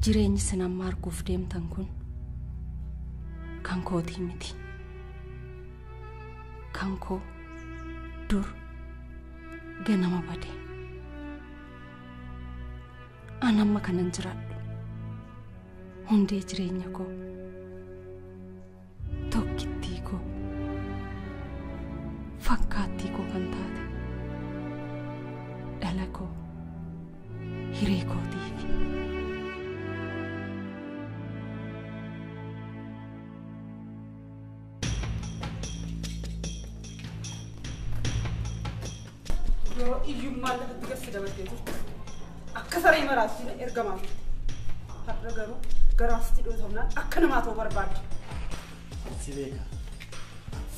jireenyi sin amma arguuf deemtan kun kan kootii miti. Kan koo dur ganama bade. An amma kanan jiraadhu. Hundee jireenya koo. Tokkittii koo. Fakkaattii koo kan taate. Dhala koo. Hiree kootiifi. iyyummaa lafatti gadi dabalatee jirtu akka saree maraasii ergamaa har'a garuu garaasitti dhootamnaan akka namaa ta'uu barbaadde. Si beeka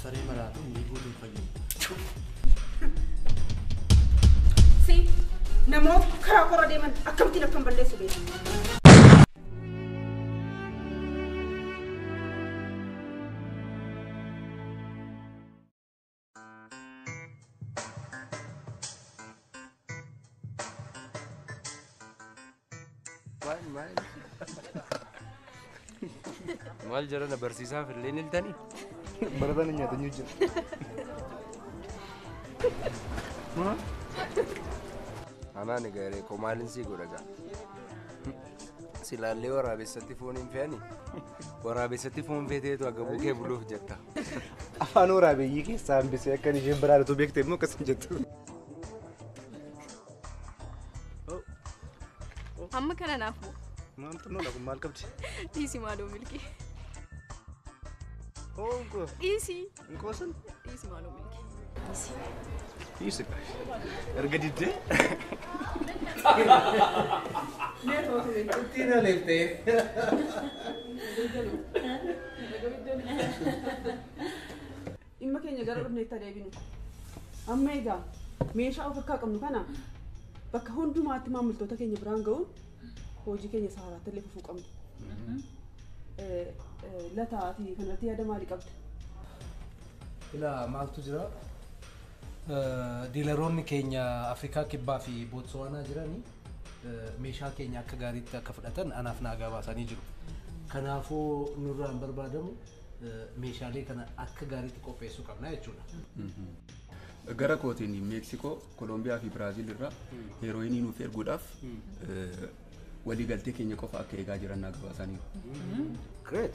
saree maraatu ni guutuu fayyadu. Si namoota karaa qorra deeman akkamittiin akkam balleessu beeku. Maal jarana barsiisaa filleen iltanii? Baratanii nyaatanii jiru. Anaan egaa koo maalin sii godhagaa? Silaallee waraabessatti foon hin fe'anii? Waraabessatti foon feeteetu akka buukee buluuf jetta. Afaan waraabeeyyii keessaa hambisee akka isheen biraadhatu beekte immoo akkasuma jettu. Amma kana naafu. Maaltu nola kun maal qabdi? Dhiisi maaloo milkii. Onko. Dhiisi. Nkoosan? Dhiisi maaloo milkii. Dhiisi. Dhiisi. Erga diddee? Ittiin aleeftee. Dhimma keenya gara dhufneetti adeeminu. Amma egaa meeshaa of akka qabnu kana bakka hundumaatti maamiltoota keenya biraan ga'uun hojii keenya saaraatti illee fufuu qabnu. Lataati kanarratti yaada maalii qabda? Ilaa maaltu jira? Diilaroonni keenya Afrikaa Kibbaa fi Bootsuwaanaa jiranii meeshaa keenya akka gaariitti akka fudhatan anaaf naagaa baasanii jiru. Kanaafuu nurraan barbaadamu meeshaalee kana akka gaariitti qopheessuu qabna jechuudha. Gara kootiin Meeksikoo, Kolombiyaa fi Biraazil irraa heerooyinii nuuf erguudhaaf walii galtee keenya qofa akka eegaa jiran naagaa baasaniiru. Great.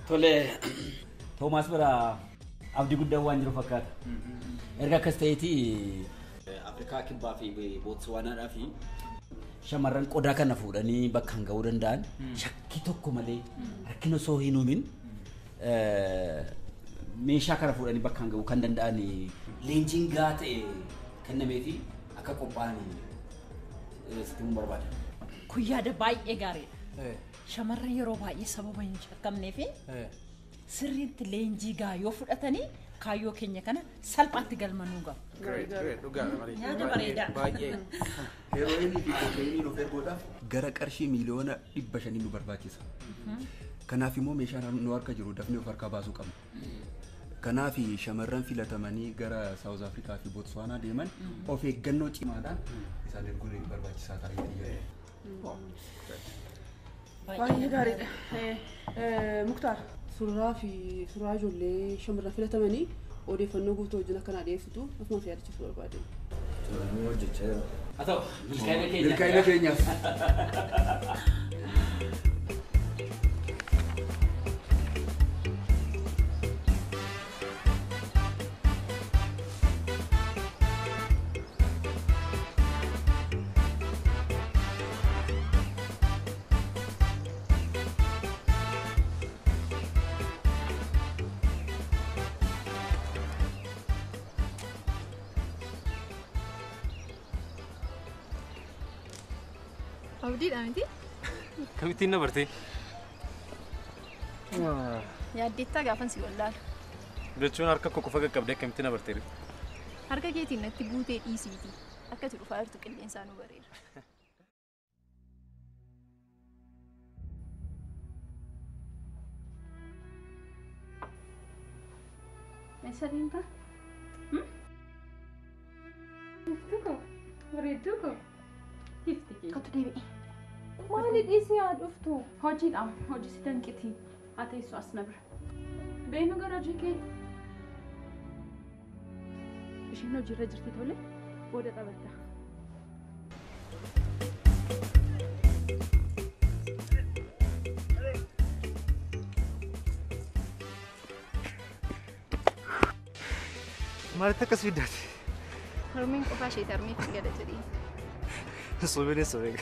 Tole Toomaas bira abdii guddaa waan jiru fakkaata. Erga akkas ta'eeti Afrikaa Kibbaa fi Bootsuwaanaadhaa fi shamarran qodaa kana fuudhanii bakka ga'uu danda'an shakkii tokko malee rakkina osoo hin uumin meeshaa kana fuudhanii bakka ga'uu kan danda'an leenjiin gahaa ta'e kennameefi akka qophaa'an sitti mun barbaada. Kun yaada baay'ee gaariidha. Shamarran yeroo baay'ee sababa hin shakkamneef sirriitti leenjii gahaa yoo fudhatanii kaayyoo keenya kana salphaatti galmanuu gahu. Yaada bareedaa. Baay'ee. Heerooyinii fi kookeenii nuuf erguudhaaf gara qarshii miliyoona 500 nu barbaachisa. Kanaaf immoo meeshaan nu harka jiru dafnee of harkaa baasuu qabna. Kanaaf shamarran filatamanii gara South Africa fi Botswana deeman of eeggannoo cimaadhaan isaan erguun barbaachisaa ta'ee Baay'ee gaariidha. Muktaar suuraa fi suuraa ijoollee shamarran filatamanii odeeffannoo guutuu wajjin akkanaa dhiyeessitu akkuma fi yaadachiisuu barbaade. Suuraan hojjechaa jira. Haa ta'u milkaa'ina keenya. Milkaa'ina keenyaaf. Abdiidha miti? Kamittiin na bartee? Yaaddeettaa gaafan si wallaalu. Jechuun harka koo qofa qaqqabdee kamittiin na bartee? Harka keetiin natti buutee dhiisiiti. Akkati dhufaa jirtu qilleensaa nu bareeda. Eessa deemta? Iftu ko? Bareedduu ko? Ifti kee? Kottu deebi'i. Maali dhiisee haa dhuftu? Hojiidhaam. Hojii si danqiti. Haa teessu as na bira. Beenu gara hojii kee. Isheen hojiirra jirti tole. Booda taphatta. Maalitti akkas fiddaati? Harmeen qofaa ishee tarmee fi gada jedhee. Sobeenee sobee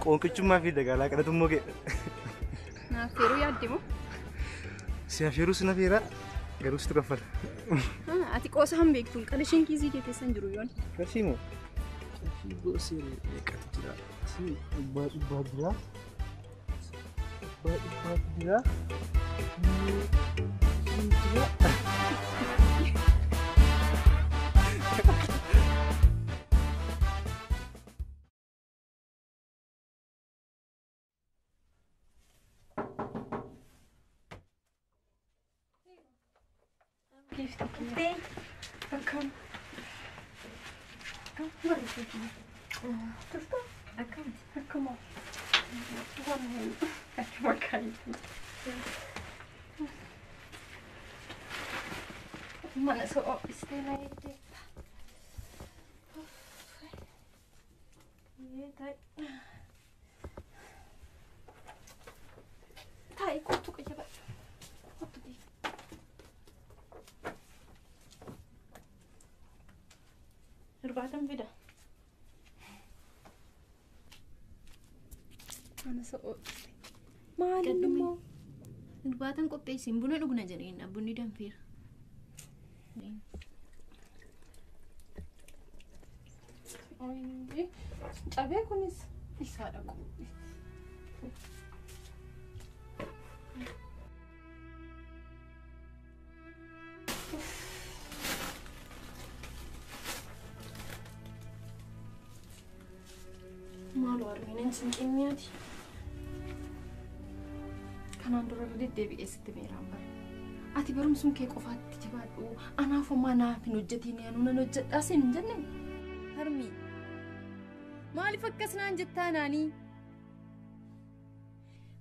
qoonqichummaa fi dagaalaa kadhatu immoo ga'e. Naaf feeruu yaadde moo? Si afeeruu si nafeeraa garuu situ kaffala. Ati qoosa hin beektu qarshii kiisii kee keessa hin jiru yoon. Qarshii moo? Qarshii goosee meeqatu jira? Si dhibbaa jira? Dhibbaatu jira? Mana so istana ite. Tai kutu ke jaba. Kutu di. Irbaatan vida. Mana so maali mo. Irbaatan qopheessin buna dhugna jedheen bunni danfeera. Oye, cabee kunis isaadha qophii. Maal warreen sinqinniyaati. Kanaan dura deddeebi'ee sitti beeraan bara. Ati barumsum kee qofaatti jabaadhu. Anaafummaa naaf hin hojjetiin yaanu nan hojjedhaa siin hin jenne. Harmii. Maaliif akkas naan jettaa naanii?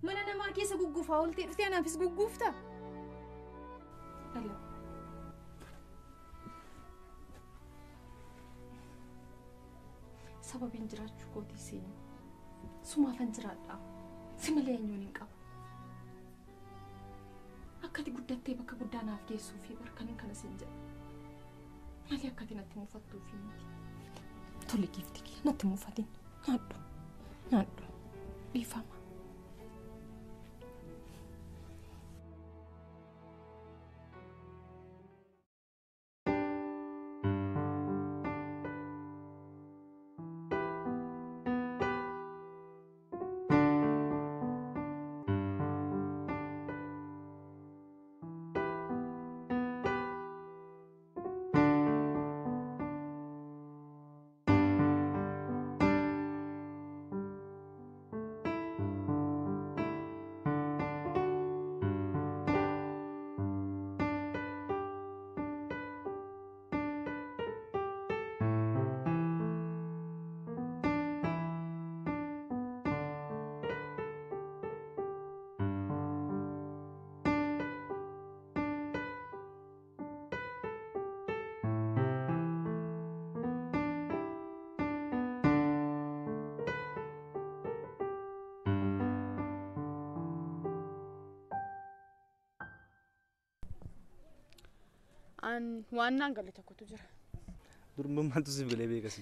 Mana namaa keessa gugguufaa oltee dhuftee anaafis gugguufta? Dhala. Sababiin jiraachuu kootii seeni. Sumaafan jiraadhaa. Si malee eenyuun hin qabu. Akkati guddattee bakka guddaa naaf geessuu fi barkaniin kana siin jedha. Malee akkati natti mufattuu fi miti. Tole gifti kee natti mufatin. Naaddu. Dhiifama. Waan naan galle tokkotu jira. Durummaantu siif galee beekasi.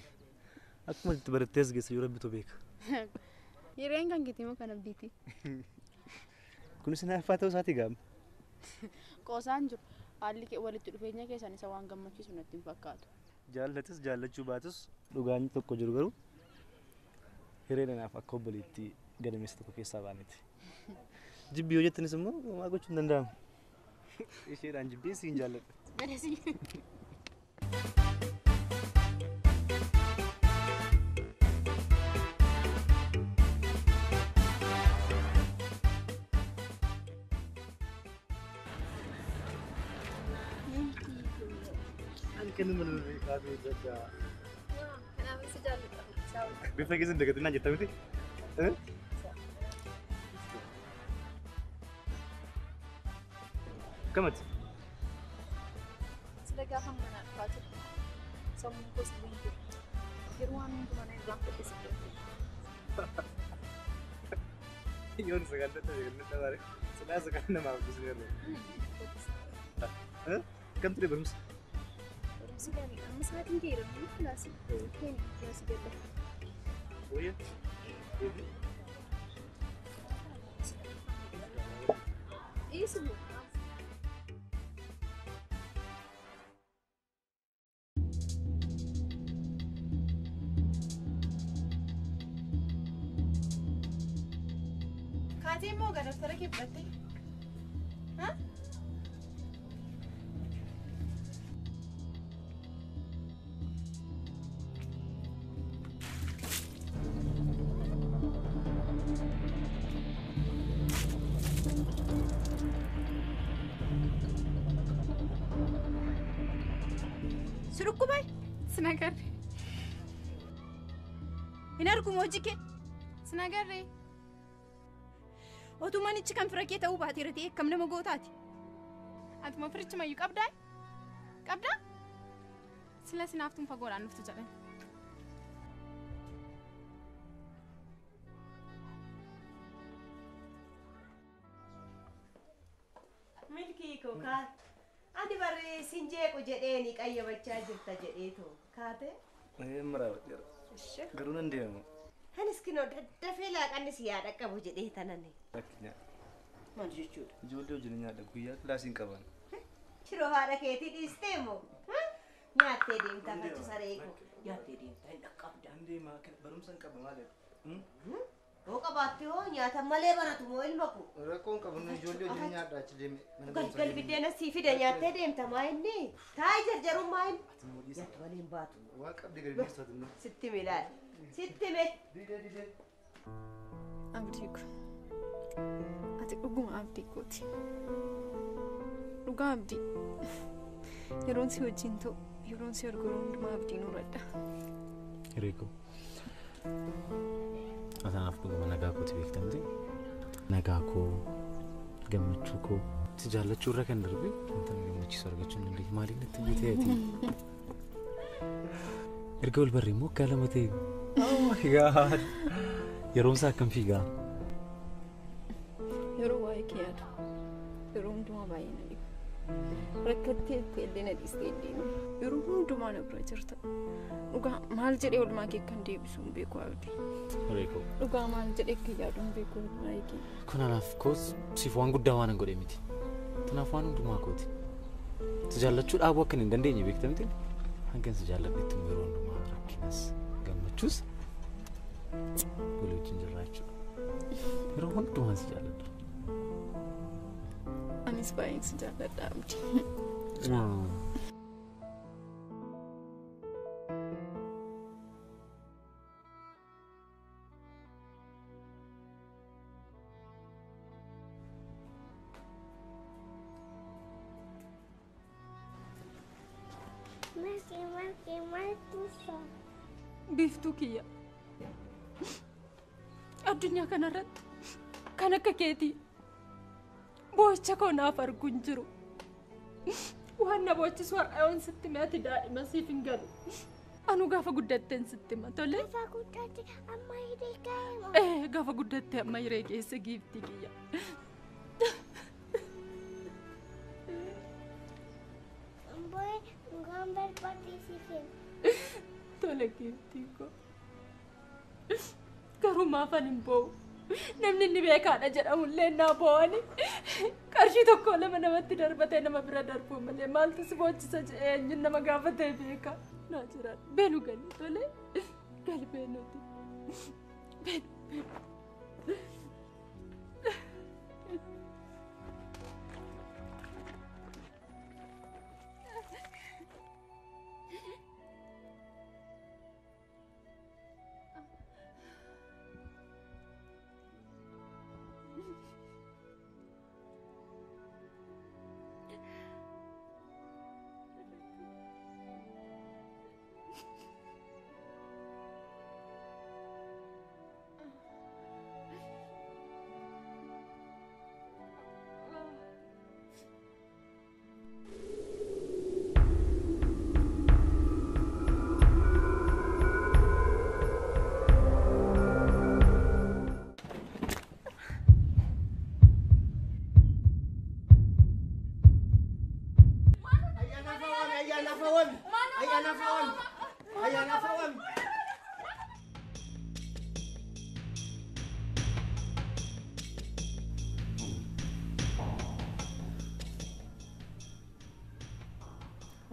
Akkuma itti barattees geessa yoo rabbitu beeka. Hireen kan keetii moo kan abdiiti? Kunis naaffaa ta'uu isaati gaama. Qoosaan jiru. Haalli walitti dhufeenya keessan isa waan gammachiisu natti hin fakkaatu. Jaallatis jaallachuu baatus dhugaan tokko jiru garuu hireen anaaf akka obboleetti gadameessa tokko keessaa baaneeti. Jibbii yoo jettanis immoo maa gochuu hin danda'amu. Isheedhaan jibbee siin jaalladha. Kan mana kaatu jaga. Kenapa sih jalan? Biasa kita deketin aja tapi Kamati. Sila gaafa mana dhufaa jiru. Sammuun gosa leenjii. Yeroo waan hundumaa irraan fedhe sitti. Yoon sagantaa ta'e kan dabaree. Silaa sagantaa namaaf bisneerra. Kam ture barumsa? Barumsi gaarii amma sa'aatiin geeramu kilaasii. Kilaasii gala. Wayya. Isso. Kaatee moo gadaftara kibbatte? Ha? Surukkumay? Sinagarre. Hin argamu hojii kee? Sinagarre. Otuu manichi kan fira kee ta'uu baate irratti eekkam nama gootaati. Ati ma firichi mayyuu qabdaa? Qabdaa? Sila sinaaftuun fagoodhaan dhuftu jedhan. Milkii kookaa. Ati barree sinjeequ jedheeni qayyabachaa jirta jedheetu kaate. Maraawwadheera. Garuu nan deema. Anis kinoo daddafee laaqanni si yaada qabu jedhee tanani. Rakkinyaa. Maal jechuudha? Ijoollee wajjin nyaadha guyyaa kilaasiin qaban. Shiroo haadha keetii dhiistee moo? Nyaattee deemtaa fachu sareeku. Nyaattee deemtaa hin dhaqqabda. Nan deema barumsa hin qaba maaliif? Hoo qabaatte hoo nyaata malee baratu moo ilma ku? Rakkoon qabu ijoollee wajjin nyaadha achi deeme. Galgal biddeena sii fide nyaattee deemta maa inni? Taa'ii jarjarummaa inni? Nyaata malee hin baatu. Waa qabdi gadi dhiyeessatu. Sitti milaal. Sitti me. Didee. Abdii ko. Ati dhuguma abdii kooti. Dhugaa abdii. Yeroon si wajjin ta'u yeroon si argamu hundumaa abdiin uradha. Hiree koo. Atanaaf dhuguma nagaa kooti beektamte. Nagaa koo gammachuu koo si jaallachuu irra kan darbe wanta na gammachiisu argachuu hin dandeenye maaliin natti biitee ati. Erga wal barree immoo waggaa lama ta'e. Oh my god. Yeroon isaa akkam fiigaa. Yeroo waa'ee kee yaadu. Yeroo hundumaa baay'ee na dhibu. Rakkattee illee na dhiistee illee yeroo hundumaa na bira jirta. Dhugaa maal jedhee oolmaa kee kan deebisu hin beeku abdii. Reeko. Dhugaa maal jedhee akka yaadu hin beeku waa'ee kee. Kun anaaf koos siif waan guddaa waan hin godhe miti. Kanaaf waan hundumaa kooti. Si jaallachuu dhaabuu akka hin dandeenye beektamte hanqin si jaalladhetti yeroo hundumaa rakkinas gammachuus walii wajjin jiraachuudha. Yeroo hundumaa si jaalladha. Anis baay'een si jaalladha abdii. Biiftuu kiyya. Addunyaa kanarratti kan akka keetii boo'icha koo naaf arguu hin jiru. Waan na boo'ichisu har'ayoon sitti meeti daa'ima siif hin galu. Anu gaafa guddatteen sitti hima tole. Gaafa guddatte amma hiree gaa'eema. Gaafa guddatte amma hiree geesse giiftii kiyya. Ngaan barbaadisiifin. Tole giiftii koo. Garuu maafan hin boo'u. Namni inni beekaadha jedhamullee naa boo'ani. Qarshii tokko lama namatti darbatee nama bira darbuu malee maaltu si boochisa jedhee eenyuun nama gaafatee beeka. Naa jiraan beenu gali tole. Gali beenuti. Beenu.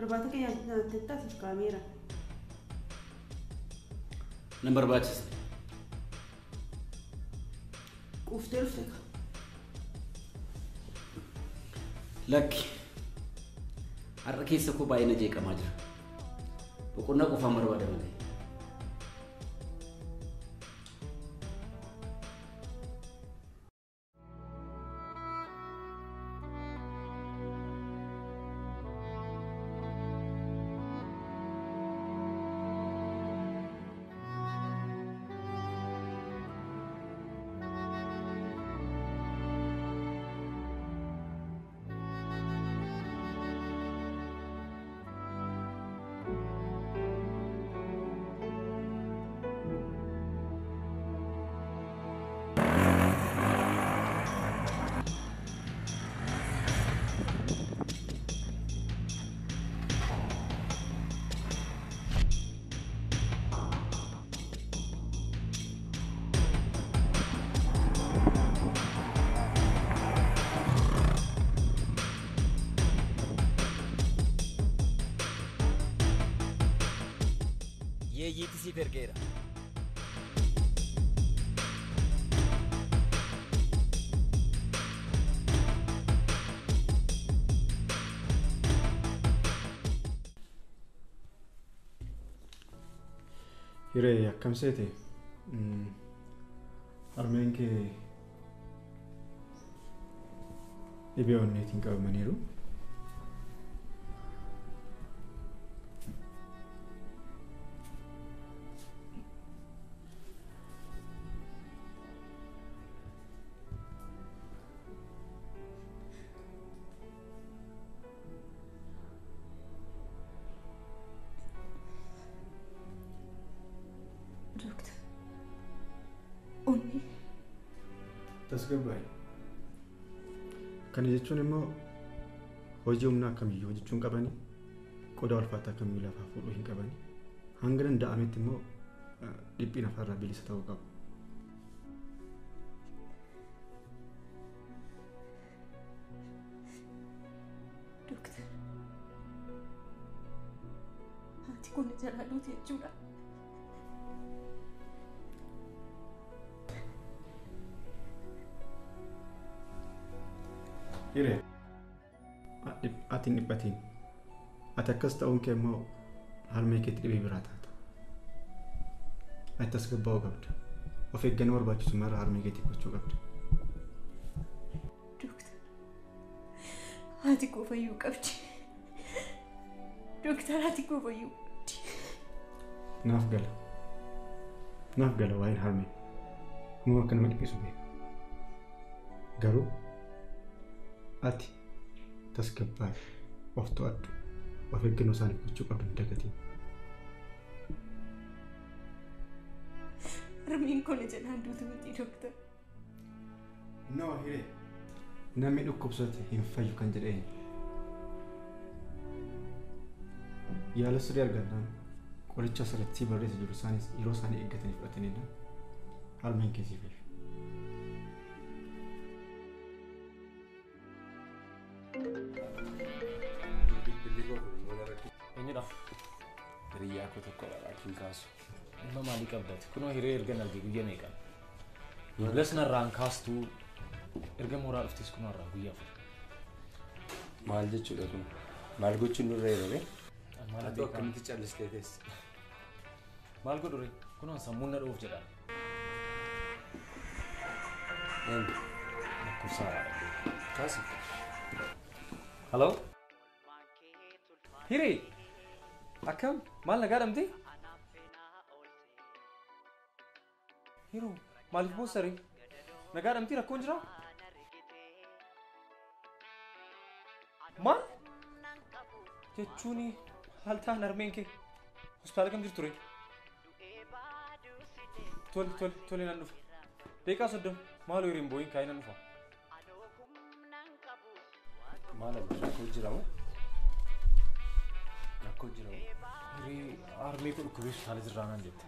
irbaata keenya nyaattettaasiif kaameera. Nan barbaachisa. Quuftee dhufte ka. Lakki. Har'a keessa koo baay'ee na jeeqamaa jira. Boqonnaa qofaan barbaada malee. Yeeyiiti siif ergeera. Hiree akkam seete? Harmeen kee dhibee onneetiin qabamaniiru. Tasgabbaa'e. Kana jechuun immoo hojii humnaa akkamiyyuu hojjechuun qabanii qodaa ulfaataa akkamiyyuu lafaa fuudhuu hin qabanii hanga danda'ametti immoo dhiphina afaarraa bilisa ta'uu qabu. Dooktar, haati kun jalaa duuti jechuudha. Hiree, ati hin dhiphatiin. Ati akkas ta'uun kee immoo harmee keetti dhibee biraa taata. Ati tasgabbaa'uu qabda. Of eeggannoo barbaachisu mara harmee keetti gochuu qabda. Dooktar, haati koo fayyuu qabdi. Dooktar, haati koo fayyuu qabdi. Naaf gala waa'een harmee. Immoo akka nama dhiphisu beeka. Garuu ati tasgabbaa'i, of to'adhu, of eeggannoo isaaniif gochuu qabdu hin dagatiin. Harmeen kun jalaan duutu miti dooktar. No, Hiree. Namni dhukkubsate hin fayyu kan jedheen. Yaala sirrii argannaan qoricha asirratti barreessa jiru isaanis yeroo isaanii eeggatanii fudhatanidha. Harmeen keessii fayyu. Eenyudha? Hiriyyaa koo tokkodha laakiin kaasu. Dhimma maalii qabdati? Kunoo hiree erga arge guyyaa meeqa? Yuulas narraan kaastuu erga mooraa dhuftes kunoo irraa guyyaa afur. Maal jechuudha kun? Maal gochuun nurra yeroo ati akkamitti callistee teesse? Maal godhure? Kunoo sammuun na dhuuf jedha. Lakkoofsa kaasi. Hello? Hiree! Akkam? Maal nagaa dhamte? Hiroo, maaliif boosare? Nagaa dhamti rakkoon jira? Maal? Jechuun haal ta'an harmeen kee hospitaala kam jirtu ture? Tole nan dhufa. Deeqaa 30 maaloo hiriin booyin kaa'ee nan dhufa. Maal rakkoo jira moo? Rakkoo jira moo? Hiree harmee koo dhukkubee hospitaala jirraa naan jette.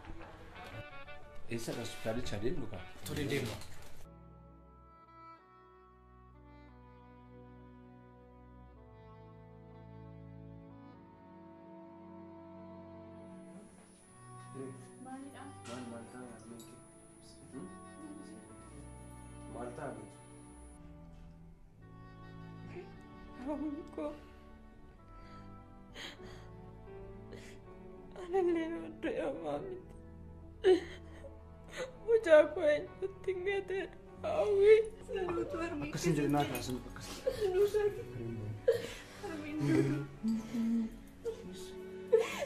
Eessa hospitaalicha deemnu kaa? Tole deemna. Malta. Aku ana lewat ya mami. Udah aku yang tinggal deh. Awi, selalu termi. Kesin jadi nada sama kesin.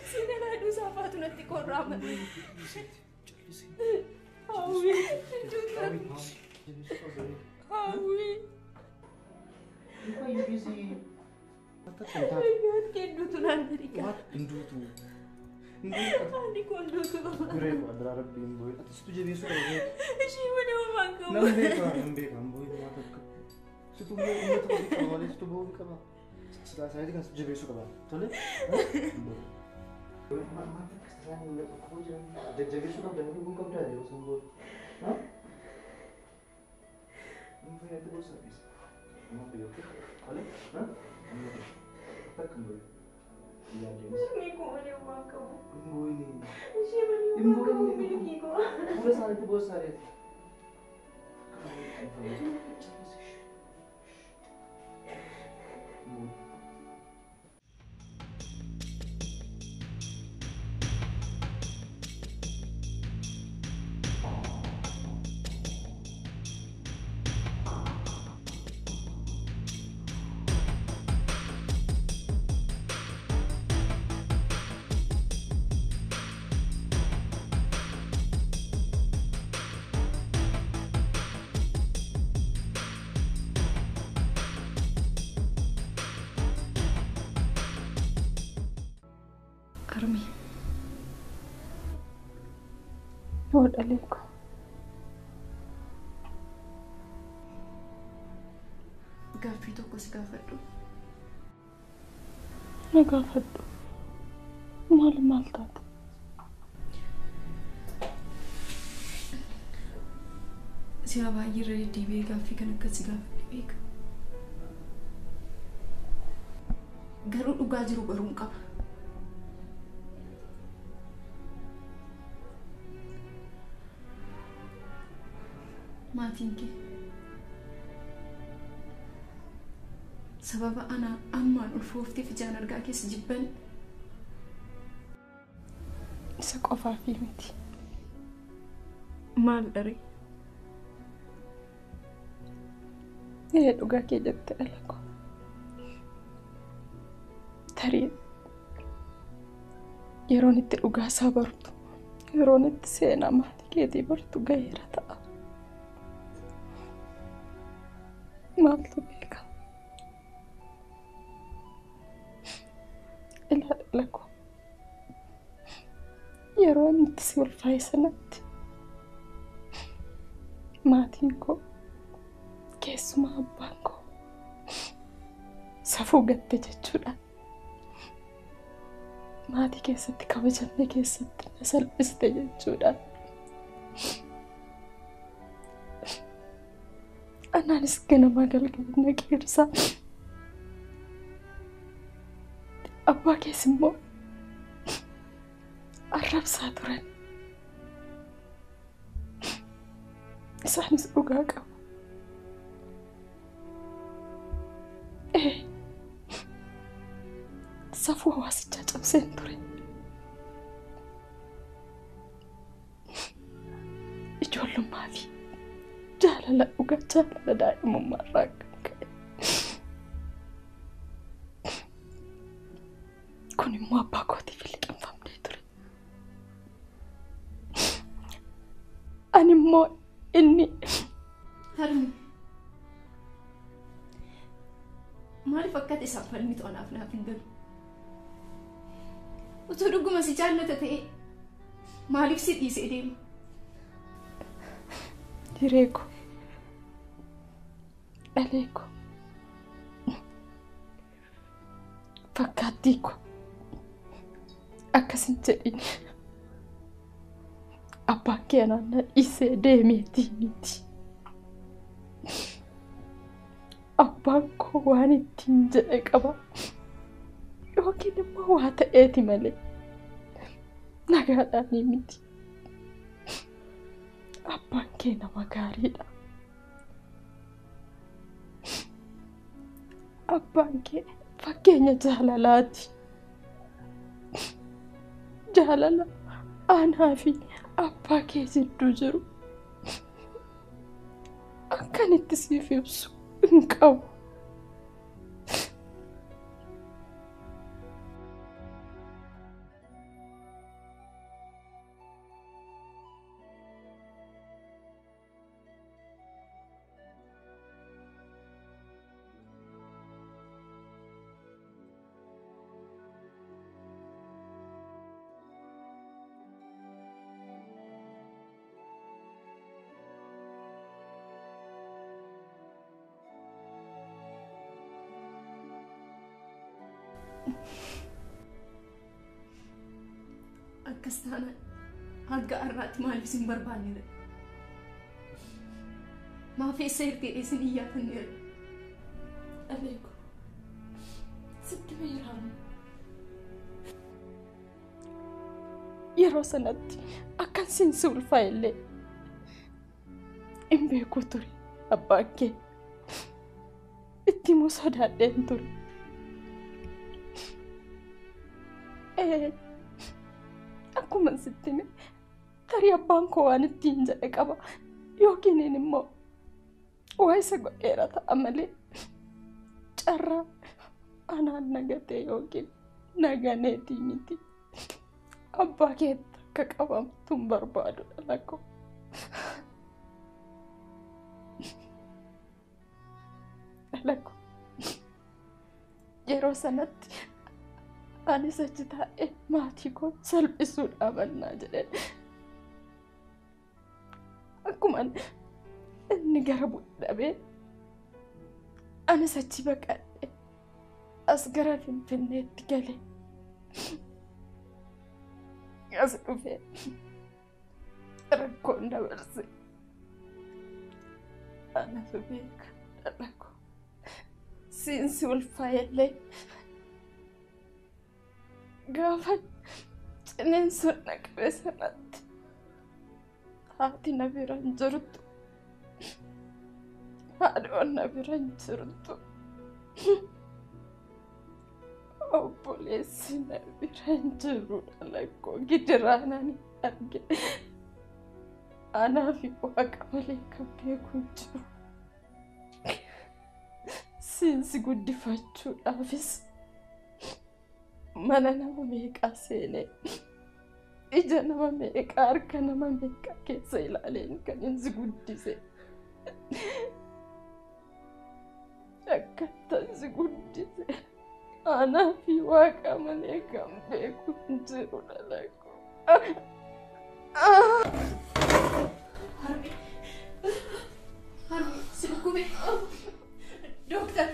Sini ada siapa tuh nanti kau ramai. Awi, juta. Awi. Kau ini busy. Ingat kendu tuh nanti kan. What Hindu tuh? Andi kondu tuh. Gure ko adra rab bimbo. Atas tu jadi suka lagi. Siapa dia mangkau? Nambe kambo ini mata. Situ mau ini tuh kalau itu bawa di kamar. Setelah saya kan jadi suka bang. Boleh? Mama sekarang udah aku jangan jadi suka dan aku buka udah ya sembuh. Hah? Mungkin itu bisa habis. Mau pergi oke? Boleh? Hah? Tak kembali. Iya dia. Miko ada mangkau. Imbo ini. Siapa dia mangkau miliki ko? Udah sana itu bos saya. Armi. Lord Aliko. Gaaffii tokko si gaafadhu. Na gaafadhu. Maal taate? Si'a baay'ee irra deddeebi'ee gaaffii kan akkasii gaafadhe beeka. Garuu dhugaa jiru baruun qaba. Maatiin kee sababa ana ammaan ulfoofteef ijaan argaa keessa jibban isa qofaafii miti. Maal dharee? Dhugaa kee jette dhalako. Tarii yeroon itti dhugaa isaa bartu, yeroon itti seenaa maatii keetii bartu gaheera ta'a. Maaltu beeka? Ilaala ko. Yeroo itti si ulfaa'e sanatti maatiin koo keessumaa abbaan koo safuu gatte jechuudha. Maatii keessatti kabajamne keessatti na salphiste jechuudha. Anaanis ganama galgalna qeersaa. Abbaa keessa immoo arrabsaa turan. Isaanis dhugaa qabu. Safuu hawaasichaa cabseen ture. Ijoollummaa fi jaalala dhugaa jaalala daa'imummaa irraa kan ka'e. Kun immoo abbaa kootiif liqinfamnee ture. Ani immoo inni harmi maaliif akkati isaaf falmitu anaaf naaf hin galu? Utuu dhuguma si jaallata ta'e maaliif si dhiisee deema? Hireeko, dhaleeko, fakkaattii ko akkasin jedhin abbaan kee naannaa dhiisee deemeetii miti. Abbaan koo waan ittiin jedhe qaba yookiin immoo waa ta'eeti malee nagaadhaanii miti. kee nama gaariidha. Abbaan kee fakkeenya jaalalaati. Jaalala anaa fi abbaa kee jidduu jiru akkanitti siif ibsu hin qabu. Akkasana hanga arraatti maaliif isin barbaannedha? Maaf eessa ergee isin iyyaatanneera? Aleeko sitti beeramu. Yeroo sanatti akkan siinsi ulfaa illee hin beeku ture abbaan kee. Itti immoo sodaadheen ture. Akkuma sittime tarii abbaan koo waan ittiin jedhe qaba yookiin immoo waa isa godheera ta'a malee carraa anaan nagatee yookiin naganeetii miti. Abbaa keetti akka qabamtu hin barbaadu dhala koo. Dhala koo yeroo sanatti anis achi taa'ee maatii koo salphisuudhaaf mannaa jedhee akkuma inni gara bu'ee anis achi baqadhee as gara Finfinneetti galee as dhufee rakkoon dabarse anatu beeka dhala koo siinsi ulfaa'ellee gaafa cineensuun naqabee sanatti haati na bira hin jirtu haadhoon na bira hin jirtu obboleessi na bira hin jiru dhala koo gidiraanaan arge anaa fi waaqa malee kan beeku hin jiru. Siinsi guddifachuudhaafis mana nama meeqaa seenee ija nama meeqaa harka nama meeqaa keessa ilaaleen kan inni guddise. Akkattan si guddise anaa fi waaqa malee kan beeku hin jiru dhala koo. Harmee si dhukkube. Doktor.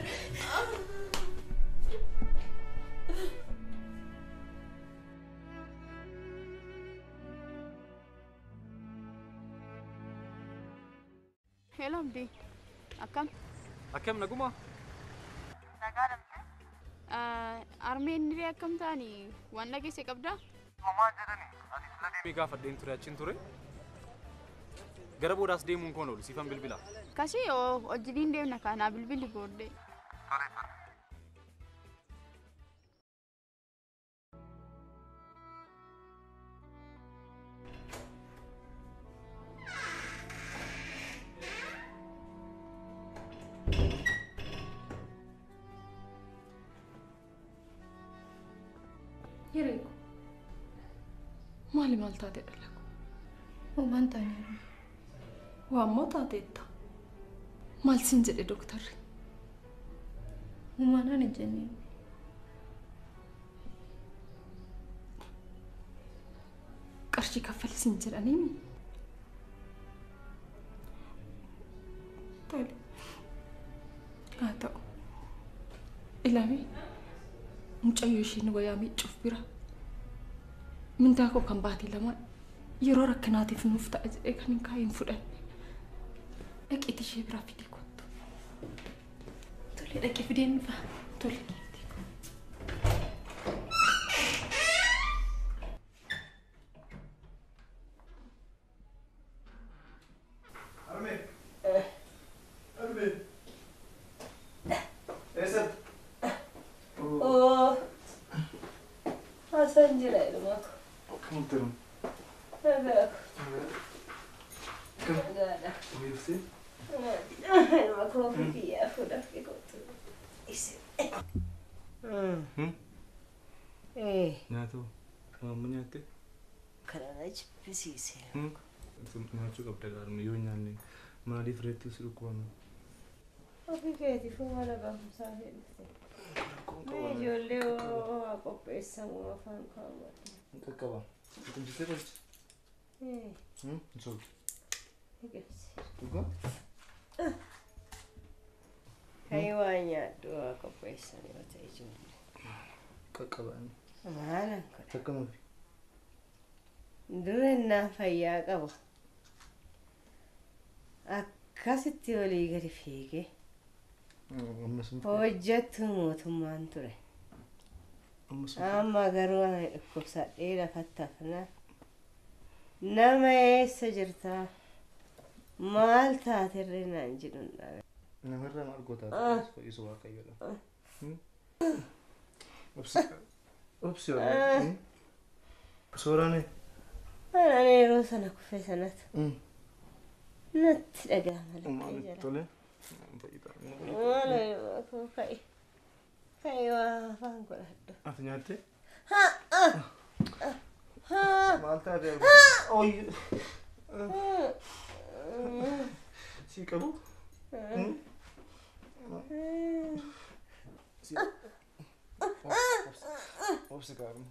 Hello, Abdi. Akkam? Akkam naguma? Nagaa dhabde? Armeen hiree akkam ta'ani? Waan dhageesse qabdaa? Homaa jedhani. Ati sila deemee gaafadheen ture achiin ture. Gara boodaas deemuun koon oolu siifan bilbila. Kasii hojiin deemna kanaa bilbilli booddee. Tole tole. Hiree ko maali maal taate dhala koo? Waan ta'eera. Waan moo taateetta? Maal siin jedhe doktarri? Uumanaan hin jenneen. Qarshii kaffali siin jedhaniimi? Tole. Haa ta'u. Ilaami. Mucayyoo ishiin wayaa miiccuuf bira. Mindaa koo kan baatii lamaan yeroo rakkanaatiif nuuf ta'a jedhee kan hin kaa'iin fudhanne. Dhaqiitii ishee biraa fidee kottu. Tole dhaqee fideen dhufa. Tole. Jesse? Ma koofi biyyaa fuudhaaf eegotu. Nyaatu maamma nyaatte? Kana na jibbisiise. Nyaachuu qabda gaarumni yoo nyaanne maaliif reetti si dhukkubame? Ofii keetiif mala baafumsaa fedhiste. Ijoollee waa qopheessamu afaan kaawwatu. Qaqqaba. Qunjisee tolchi. Nsooti. Dhugaa? Kai waa nyaadhu waa qopheessanii yoo ta'e ijoollee. Qaqqabaan. Maalan godha? Akkamitti? Durannaa fayyaa qaba. Akkasitti olii gadi fiigee. Hojjettu mootummaan ture. Amma garuu ani dhukkubsadhee lafatti hafna. Nama eessa jirtaa? Maal taaterree naan jedhuun dhabe. Namarraa maal gootaa isu waaqayyoodha. Obsi waan. Sooraan. Ani yeroo sana kufe sanatu. Natti dhaga'ama lakkee jira. Tole. Maala yoo kai. Kai waa afaan godhadhu. Ati nyaatte? Ha. Maal taatee? Oy. Si qabu? Si. Obsi gaaruma.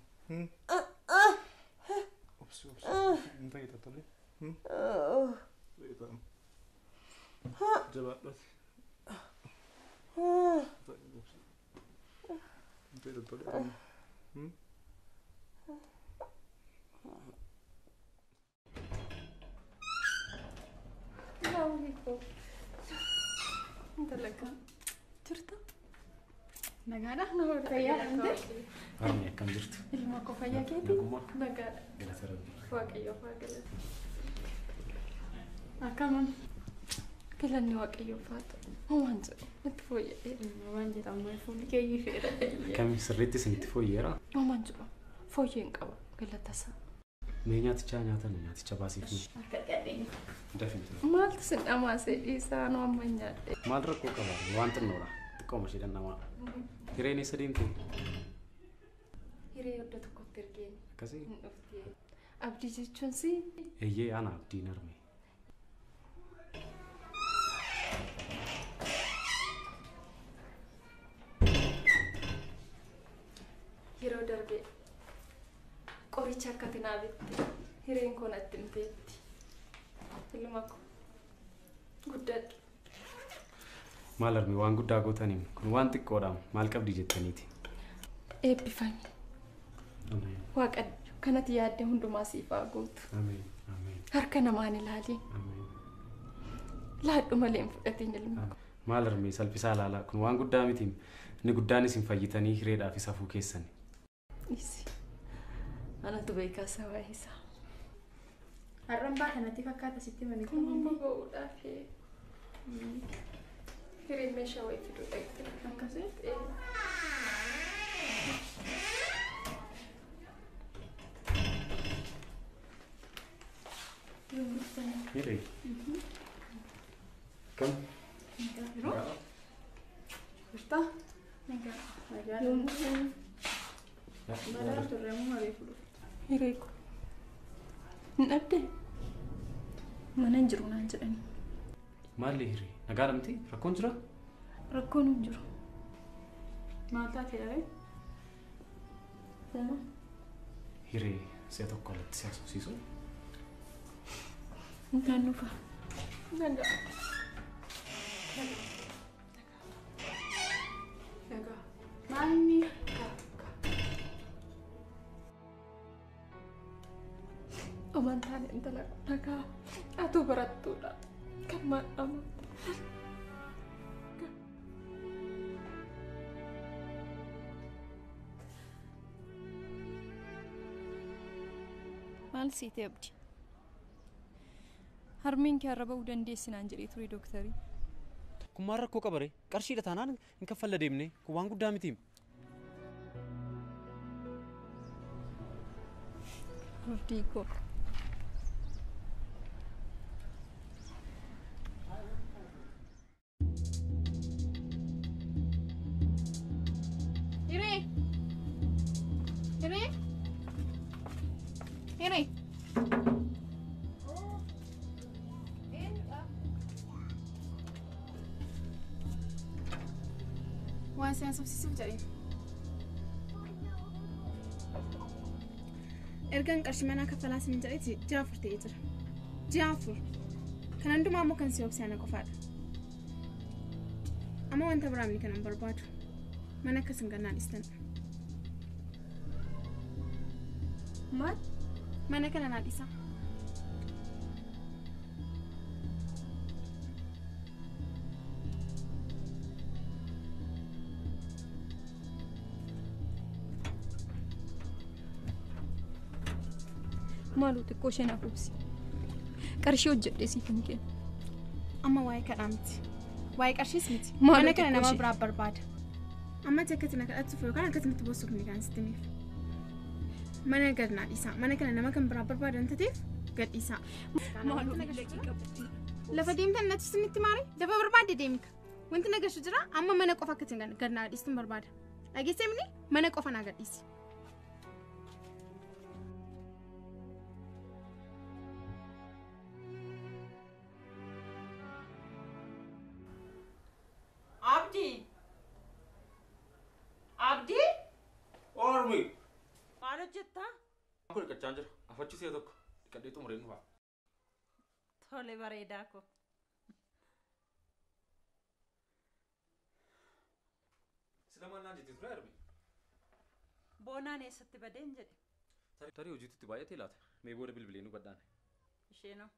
Obsi. Hin fayyada tole. Fayyadamu. Jabaadhati. Hin fayyada tole. Intalaga jirta? Nagaadha nama fayyaa dhante? Harmee akkam jirtu? Ilma koo fayyaa keeti? Nagaadha. Galata rabbi. Waaqayyoof haa galatu. Akkamiin? Galanni waaqayyoof haa ta'u. Homaan jedhu natti fooyya'ee waan jedhamu fuulli keeyyii feera. Akkami sirriitti isinitti fooyyeera? Homaan jedhu fooyyeen qaba galata isaa. Mee nyaatichaa nyaatan nyaaticha baasiifni. Akka gadheen. Dafinti. Maaltu sin dhamaasee dhiisaa nu amma nyaadhe. Maal rakkoo qaba? Waan xinnoodha. Xiqqooma ishee dandamaa. Hireen eessa deemte? Hiree iddoo tokkotti ergeeni. Akkasii? Hin dhuftee. Abdii jechuun si? Eeyyee ana abdiin harme. Yeroo darbee qoricha akkati naa bitte hireen koo natti himteetti. Ilma koo guddadhu. Maal harme waan guddaa gootaniin kun waan xiqqoodha maal qabdi jettaniiti? Eebbifame. Waaqayyo kanatti yaadde hundumaa siif haa guutu. Harka namaan ilaaliin. Laadhu malee hin fudhatin ilma koo. Maal harme salphisaa ilaalaa kun waan guddaa miti inni guddaanis hin fayyitanii hireedhaaf isa hafuu keessani. Isi. Anatu beekaa sabaa isaa. Har'ambaa kanatti fakkaata sitti mani kun. Boqo'uudhaaf hiree meeshaa wayii fiduu dhaqxe. Akkasii. Hiree. Kam? Yeroo? Furtaa? Nagaa. Baadara turreemu malee fudhu. Hiree ko. Hin dhabdee? Mana hin jiru naan jedhani. Maalli hiree? Nagaa dhamti? Rakkoon jira? Rakkoon hin jiru. Maal taatee dhabee? Hiree si'a tokko alatti si haasofsiisu? Nan dhufa. Nagaa. Nagaa. Maalni? Amantaan intala nagaa atu barattuudha kan maadhamu. Maal siite abdi? Harmeen kee arraba u dandeessinaan jedhee ture dooktarii. Kun maal rakkoo qabare? Qarshiidha taanaan hin kaffalla deemne kun waan guddaa miti. Abdii koo. waan isaan subsiisuuf jedhee. Ergaan qarshii manaa kaffalaa siin jedheeti ji'a 4 ta'ee jira. Ji'a 4. Kan hundumaa immoo kan si obsana qofaadha. Amma wanta biraamni kanan barbaadu. Mana akkasin gannaan dhistan. Maal? Mana kana naa dhisa. Maaloo xiqqoo ishee naaf obsi. Qarshii hojjedhee siif hin kennu. Amma waa'ee kadhaa miti. Waa'ee qarshiis miti. Maaloo Mana kana xiqqoo nama ishee. biraa barbaada. Amma akkatti na kadhachuuf yookaan akkatti boosuuf ni kan sitti miif. Mana gad naa dhiisaa. Mana kana nama kan biraa barbaadan tateef gad dhiisaa. Maaloo miidhagii qabatti. Lafa deemtan natti sinitti maari? Lafa barbaadde deemika. Wanti nagashu jira amma mana qofa akkatti gad naa dhiistuun barbaada. Dhageessee mini mana qofa naa gad dhiisi. Abdi. Abdi. Ormi. Maal hojjettaa? Kun dhiqachaa jira. Afachisee tokko dhiqadhee xumureen dhufaa. Tole bareedaa ko. Sila maal naan jettee ture Arbi? Boonaan eessatti badeen jedhe. Tarii hojiitti baay'atee laata? Mee booda bilbilee nu badhaan. Isheenoo.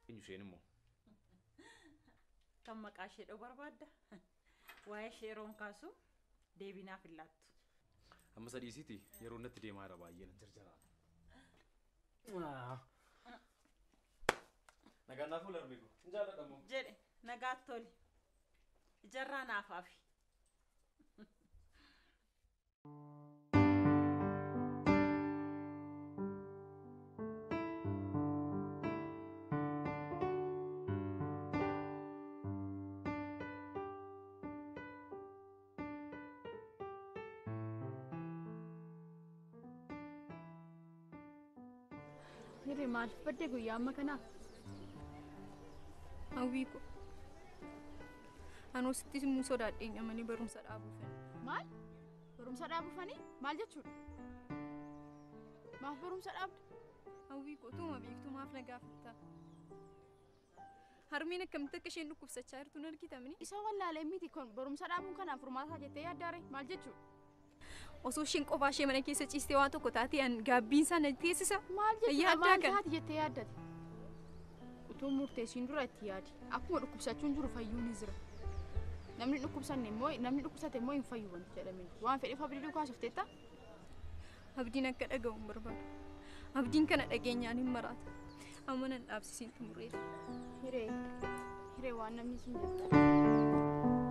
Eenyu isheen immoo? Kan maqaa ishee dhoo barbaadda. Waa'ee ishee yeroon kaasu deebinaaf hin laattu. Amma sadiisiiti yeroo natti deemaa jira baay'ee nan jarjaraa. Nagaan naaf oolu Arbi ko. Hin jaalladhamu. Jedhe nagaatti toli. Ijarraa naaf hafi. Hiree maaliif badde guyyaa amma kanaaf? Hawwii ko. Anoo sitti simmuu sodaadheenya manii barumsa dhaabuufani. Maal? Barumsa dhaabuufani? Maal jechuudha? Maaf barumsa dhaabdu? Hawwii ko tuuma beektuu maaf na gaafattaa? Harmiin akkamitti akka isheen dhukkubsachaa jirtu hin argitamni? Isa wallaalee miti kun barumsa dhaabuun kanaaf furmaataa jettee yaaddaare maal jechuudha? Osoo isheen qofaa ishee mana keessa ciistee waan tokko taate an gaabbiin isaa natti teessisa. Maal jechuudha? Maal taati jettee yaaddate? Utuu murteessiin dura itti yaadi. Akkuma dhukkubsachuun jiru fayyuu ni jira. Namni dhukkubsate immoo hin fayyu wanti jedhame. Waan fedheef abdii dhugaasuuf teetta? Abdiin akka dhaga'u hin barbaadu. Abdiin kana dhageenyaan hin maraata. Amma nan dhaabsisiin xumureera. Hiree waan namni siin jettu.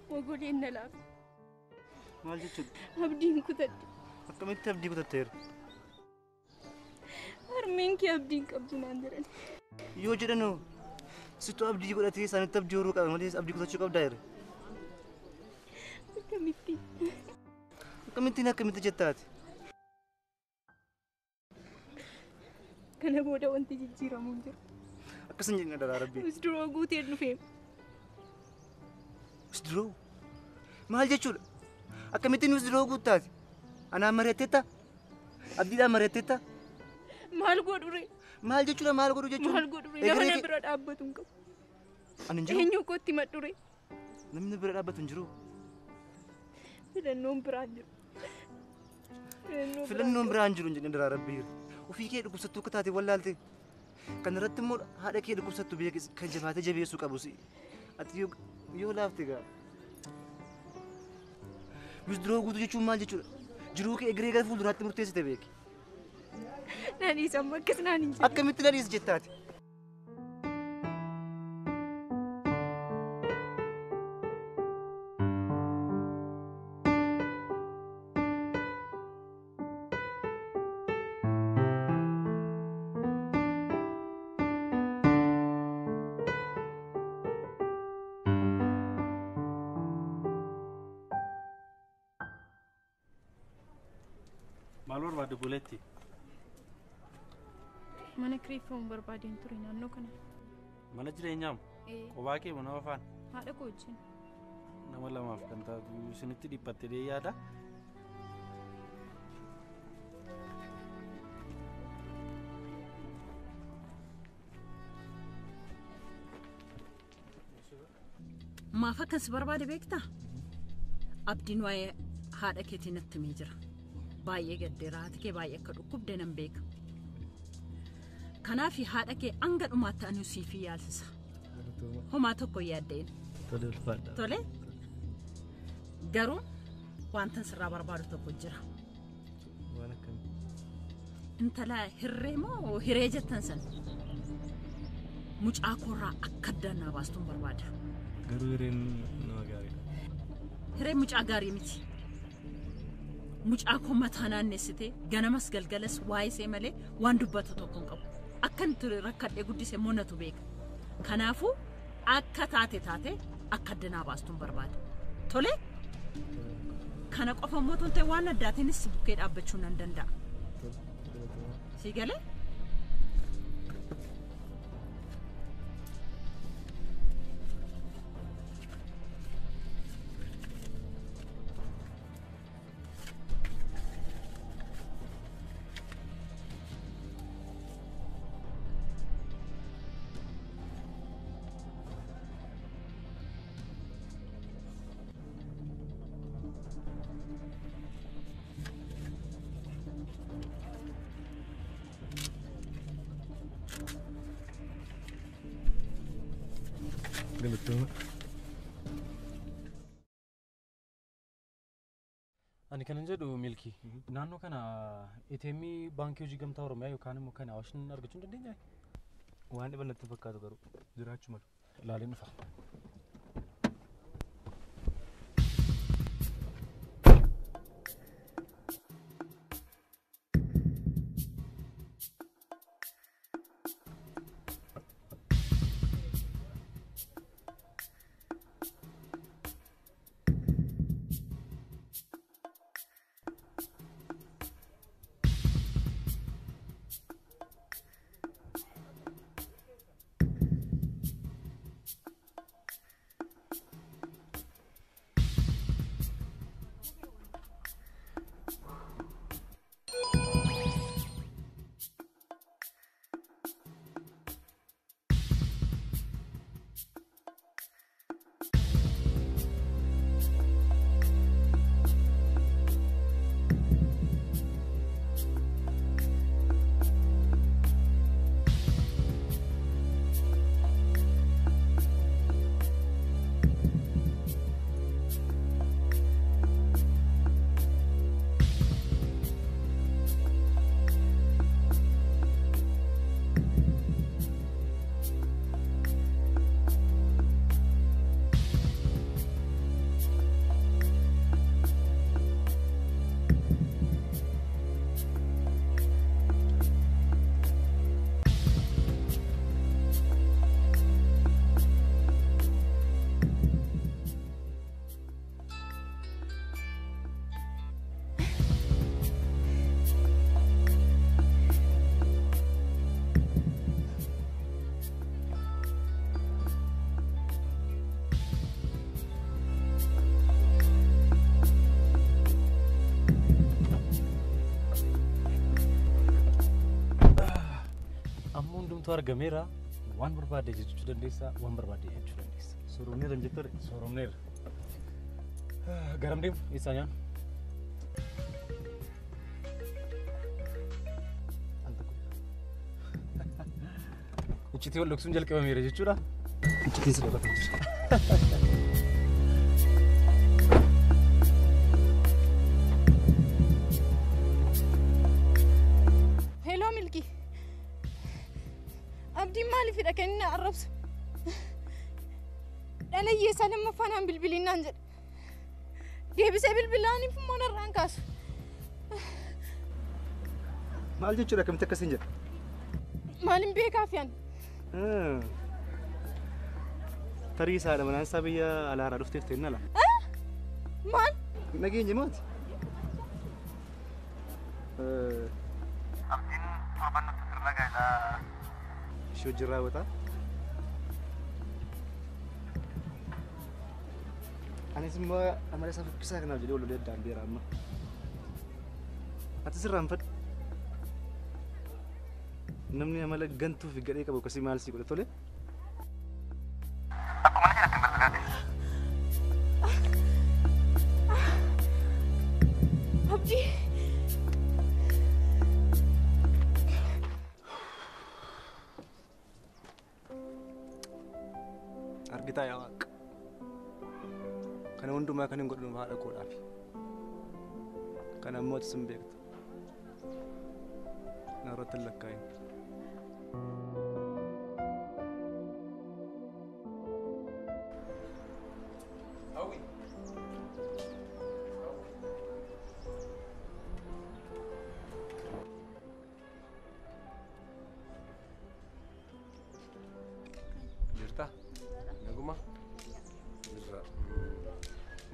Wagoleen na laafa. Maal jechuudha? Abdiin kutadhe. Akkamitti abdii kutatteera? Harmeen kee abdiin qabdu naan jedhan. Yoo jedhanoo situ abdii godhatee isaanitti abdii horuu qaba malee abdii kutachuu qabdaa jira. Akkamitti? Akkamitti jettaati? Kana booda wanti jijjiiramuu hin jiru. Akkasin jedhina daraa rabbii. Usduroo guutee dhufeem. Usduroo? Maal jechuudha? Akkamittiin usduroo guuttaati? Anaan mari'atteetta? Abdiidhaan mari'atteetta? Maal godhure? Maal jechuudha maal godhu jechuudha? Maal godhure? Nama na bira dhaabbatu hin qabu. Ani hin jiru? Eenyu kootti madhure? Namni bira dhaabbatu hin jiru? Filannoon biraan jiru. Filannoon biraan jiru hin jedhine daraa rabbii. Ofii kee dhukkubsattuu akka taate wallaalte. Kan irratti immoo haadha kee dhukkubsattu biyya kan jabaatee jabeessuu qabu. Ati yoo laafte gaa. Usduroo guutuu jechuun maal jechuudha? Jiruu kee egeree gara fuulduraatti murteessite beeki. Naniisa amma akkas naan hin jedhu. Akkamitti naniisa jettaati? Maal barbaadde buleetti? Mana kireeffamuun barbaadeen ture naannoo kana. Mana jireenyaam? Kophaa kee mana Afaan? Haadha koo wajjin. Nama lamaaf kan taatu isinitti dhiphatte dee yaada? Maaf akkas barbaade beektaa? Abdiin waa'ee haadha keetii natti himee jira. Baay'ee gaddeera haati kee baay'ee akka dhukkubde nan beeka. Kanaaf haadha kee hanga dhumaatti ani siif yaalsisa. Homaa tokko yaaddeen. Tole ulfaadha. Tole? Garuu wanta sirraa barbaadu tokko jira. Waan akkamii? Intala Hiree moo Hiree jettan san? Mucaa koorraa akka addaan baastuun barbaada. Garuu Hireen nama gaariidha. Hiree mucaa gaarii miti. Mucaa koo mataa naannessitee ganamas galgalas waa'ee ishee malee waan dubbatu tokko hin qabu. Akka inni rakkadhee guddise monatu beeka. Kanaafuu akka taate akka addaan baastuun barbaada. Tole? Kana qofa immoo ta'e waan addaatiinis bukkee dhaabbachuu nan danda'a. Si galee? Ani kanan jedhu milki naannoo kana ATM baankii hojii gamtaa Oromiyaa yookaan immoo kan Awaashin argachuu hin dandeenyaa? Waan dhiban natti fakkaatu garuu jiraachuu malu. Laaleen dhufa. tu argameera waan barbaade jechuu dandeessa waan barbaade jechuu dandeessa. Soromneera jettore soromneera. Garam deemu isaanyaan. Iccitii wal dhoksuun jalqabameera jechuudha. Iccitii sirriitti jira. Hello Milki. Abdi maaliif hidha kenna arrabsa. Dhalayyee isaa lammaffaan bilbilinaan jedha. Deebisee bilbilaaniif immoo narraan kaasu. Maal jechuudha akkamitti akkasiin jedha? Maalin beekaaf yaan? Tarii isaadha manaan isaa biyya alaaraa dhufteef ta'e nala. Maal? Nageenya maati? Abdiin torban nuti sirna gaa'elaa ishee hojii raawwataa. Anis immoo amala isaa fokkisaa kanaaf jedhee ol addaan beera amma. Ati sirraan fadhu. Namni amala gantuu fi gadhee qabu akkasii maal si godhe tole? Akkuma ni jedhatti bal'agaate. Abdii. Argitaa yaa Waaqa. Kana hundumaa kan hin godhinu haadha koodhaafi. Kana ammoo ati sin beekta. Na irratti hin lakkaa'in. Jirta? Naguma? Jirra.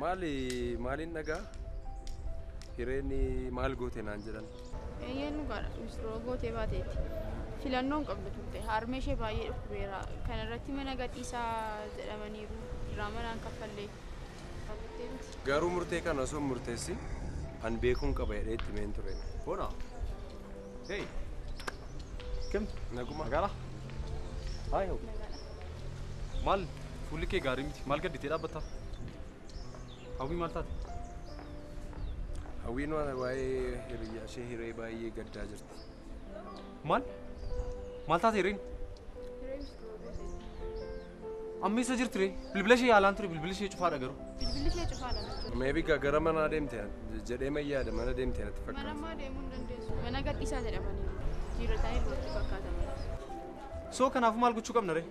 Maaliin dhagaa? Hireen maal goote naan jedhan? Eeyyeen dhugaadha. Misirroo gootee baateetti. Filannoon qabdu turte. Harmee ishee baay'ee dhukkubeera. Kana irratti mana gadhiisaa jedhamaniiru. Irraa manaan kaffallee. Garuu murtee kana osoo murteessi an beekuun qaba jedhee itti meen ture. Bona. Hey. Kim? Naguma. Nagala. Hai ho. Maal fuulli kee gaarii miti. Maal gadditee dhaabbatta? Hawwii maal taate? Hawwiin waa'ee hiriyyaa ishee hiree baay'ee gaddaa jirti. Maal? Maal taate Hireen? Amma isa jirti ree? Bilbila ishee yaalaan ture. Bilbila ishee cufaadha garuu. Bilbilli ishee cufaadha. Meebii gara mana deemte jedhee mayyaada mana deemte natti fakkaata. Mana ammaa deemuu hin dandeessu. Mana gadhiisaa jedhamaniiru. Jiirratanii irratti fakkaataman. Soo kanaafuu maal gochuu qabna ree?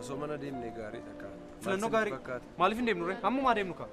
Osoo mana deemne gaariidha kaa. Filannoo gaarii. Maaliif hin deemnu ree? Ammumaa deemnu kaa.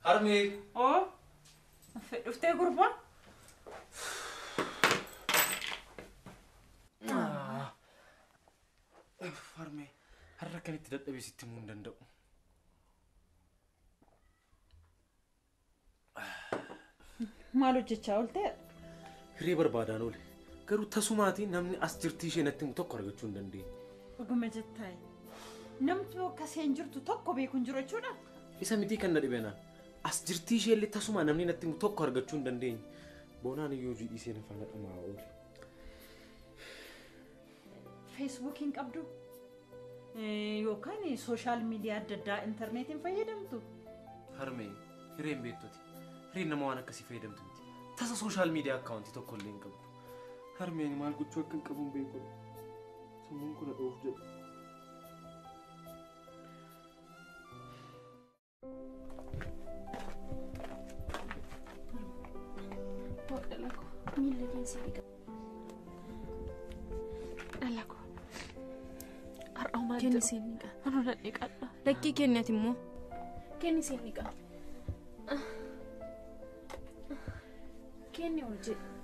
Harmee. Oh. Dhuftee gurbaa? Harmee. Har'a akkamitti dadhabee sitti himuu hin danda'u. Maal hojjechaa ooltee? Hiree barbaadaan oole. Garuu tasumaatiin namni as jirtii ishee natti himu tokko argachuu hin dandeenye. Dhuguma jettaa. Namni akkasiin jirtu tokko beeku hin jiru jechuudha. Isa miti kan na dhibeenaan. As jirtii ishee illee tasuma namni natti himu tokko argachuu hin dandeenye. Boonaan iyyuu hojii dhiisee na faana dhamaa oole. Feesbuukiin qabdu? Yookaan sooshaal miidiyaa adda addaa intarneetiin fayyadamtu? Harmee, hireen beektuti. Hireen nama waan akkasii fayyadamtu miti. Tasa sooshaal miidiyaa akkaawuntii tokko illee hin qabdu. Harmeen maal gochuu akka hin qabu hin beeku. Sammuun kun dhoof jedhu. Miila keessa dhiiga. Dhalako. Har'aumaa kenni siin dhiiga. Anuu na dhiiqadha. Lakkii kenniati immoo. Kenni siin dhiiga. Kenni ol jedhu.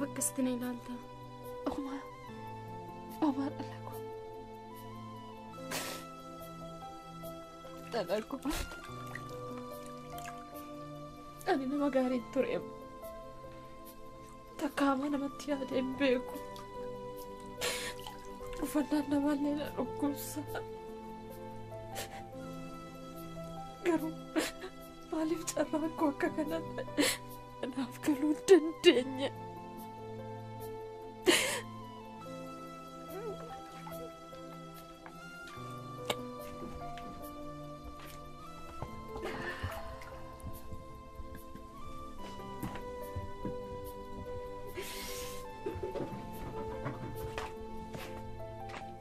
bakka sitti na ilaalta. Omaa dhalaku. Dhalaku. Ani nama gaarii ture. Takkaama namatti yaada hin beeku. Uffannaan namallee na dhukkubsa. Garuu maaliif carraan koo akka kanatti naaf galuu hin dandeenye?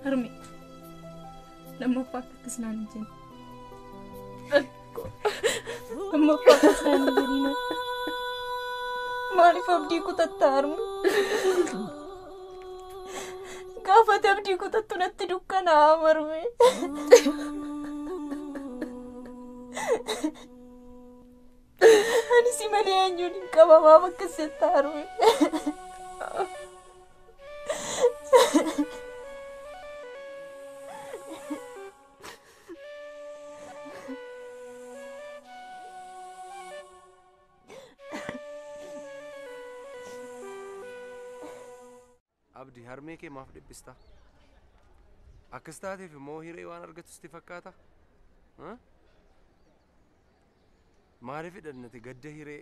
Hiree, lammaffaa akkas naan hin jenne. Lammaffaa akkas naan hin jedhina. Maaliif abdii kutatta Hiree? Gaafa abdii kutattu natti dukkanaa Hiree. Ani si malee eenyuun hin qabamaa bakka seetta Hiree. Abdi harmee kee maaf dhiphista? Akkas taateef immoo hiree waan argatu sitti fakkaata? Maaliif hidhannate gadda hiree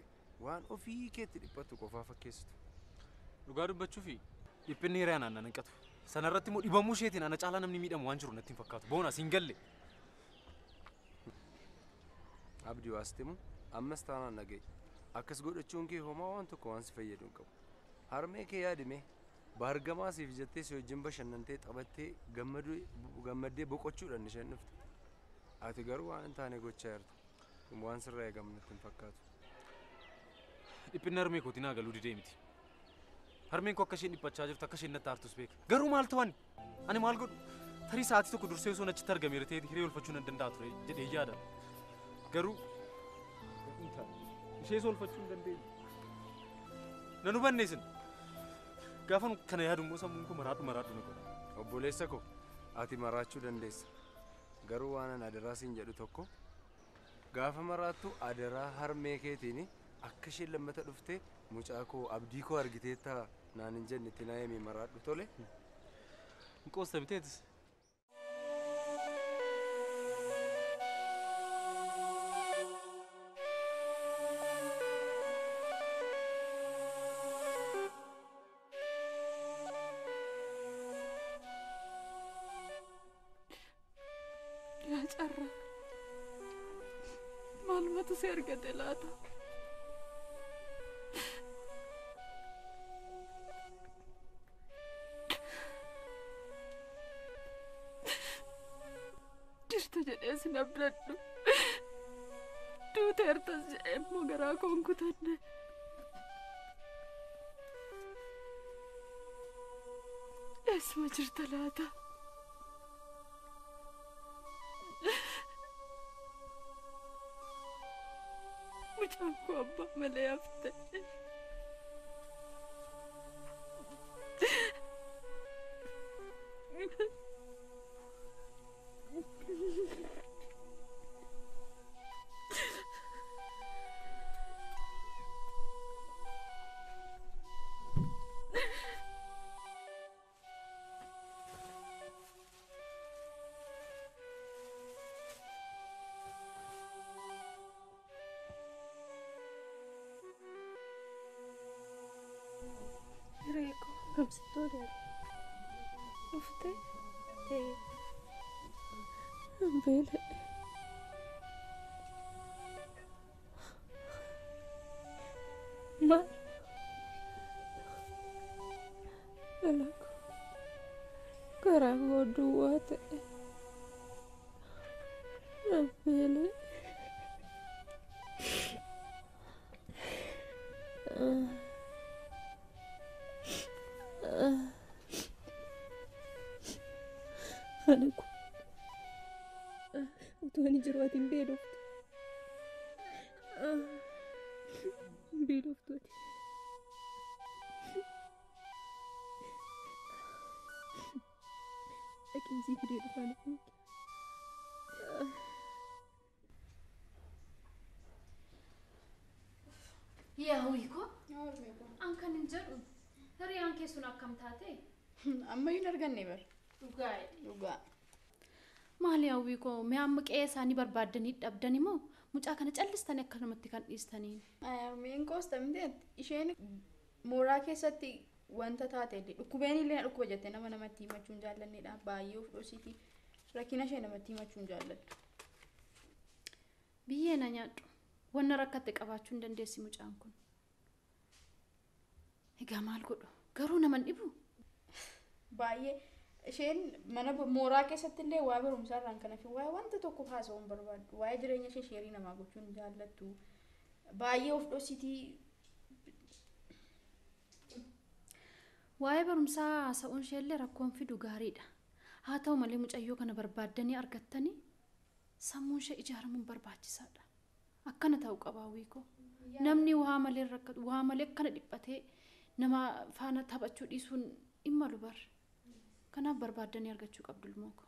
waan ofii keetti dhiphatu qofaa fakkeessitu? Dhugaa dubbachuufi dhiphinni hiree anaan nan hanqatu. Sana irratti immoo dhibamuu isheetiin ana caalaa namni miidhamu waan jiru natti hin fakkaatu. Boona siin galle. Abdi waastimu ammas taanaan nagay. Akkas godhachuun kee homaa waan tokko waan si fayyadu hin qabu. Harmee kee yaadime baargamaa siif jettee si wajjin bashannantee taphattee gammaddee boqochuudhaan isheen dhufte. Ati garuu waan hin taane gochaa jirta. Waan sirraa eegamu natti hin fakkaatu. Dhiphinni harmee kootii naa galuu didee miti. Harmeen koo akka isheen dhiphachaa jirtu akka isheen natti aartus beeka. Garuu maal ta'an? Ani maal godhu? Tarii sa'aatii tokko dursee osoo achitti argameera ta'ee hiree olfachuu nan danda'a ture jedhee yaada. Garuu ishee olfachuu hin dandeenye. Nan hubanne isin. Gaafa kana yaadu immoo sammuun koo maraadhu na godha. Obboleessa koo ati maraachuu dandeessa. Garuu waan an adaraa siin jedhu tokko gaafa maraattu adaraa harmee keetiin akka isheen lammata dhufte mucaa koo abdii koo argiteetta naan hin jenne itti naayemii maraadhu tole. Hin qoosta biteetis. Carra maalumatu si argate laata? Jirta jedhee sin abdadhu duuteertas jedhee immoo garaa koon kutanne. Eessuma jirta laata? Mucaan koo abbaa malee hafte. Storia ufte bele ma elak karango duwate bele Anakku utuu ani jiru ati hin beeloftu ati. dhaqeesii fidee dhufan. Yaa wiiko. An kan hin jedhu. Hiriyaan kee sun akkam taate? Amma hin arganne bar. Dhugaa. Maali yaa wiiko? Mee amma qe'ee isaanii barbaaddanii dhabdani moo mucaa kana callistanii akka namatti kan dhiistanii? Meen qoostamtee isheen mooraa keessatti wanta taate dhukkubeen illee dhukkuba jettee namatti himachuun jaallanneedha. Baay'ee of dhoosiiti. Rakkina ishee namatti himachuun jaalladhu. Biyyee na nyaadhu. Wanna rakkatte qabaachuu hin dandeessi mucaan kun. Egaa maal godhu? Garuu naman dhibu. Baay'ee isheen mana mooraa keessatti illee waa barumsaa irraan kana fi waa'ee wanta tokko haasa'uu hin barbaaddu. Waa'ee jireenya ishee sheerii namaa gochuun hin jaallattu. Baay'ee of dhoositii. Waa'ee barumsaa haasa'uun ishee illee rakkoon fidu gaariidha. Haa ta'u malee mucayyoo kana barbaaddanii argattanii sammuun ishee ijaaramuun barbaachisaadha. Akkana ta'uu qaba wiiko. Namni waa malee rakkatu waa malee akkana dhiphatee nama faana taphachuu dhiisuun dhimma lubar. Kanaaf barbaaddanii argachuu qabdu ilmooko.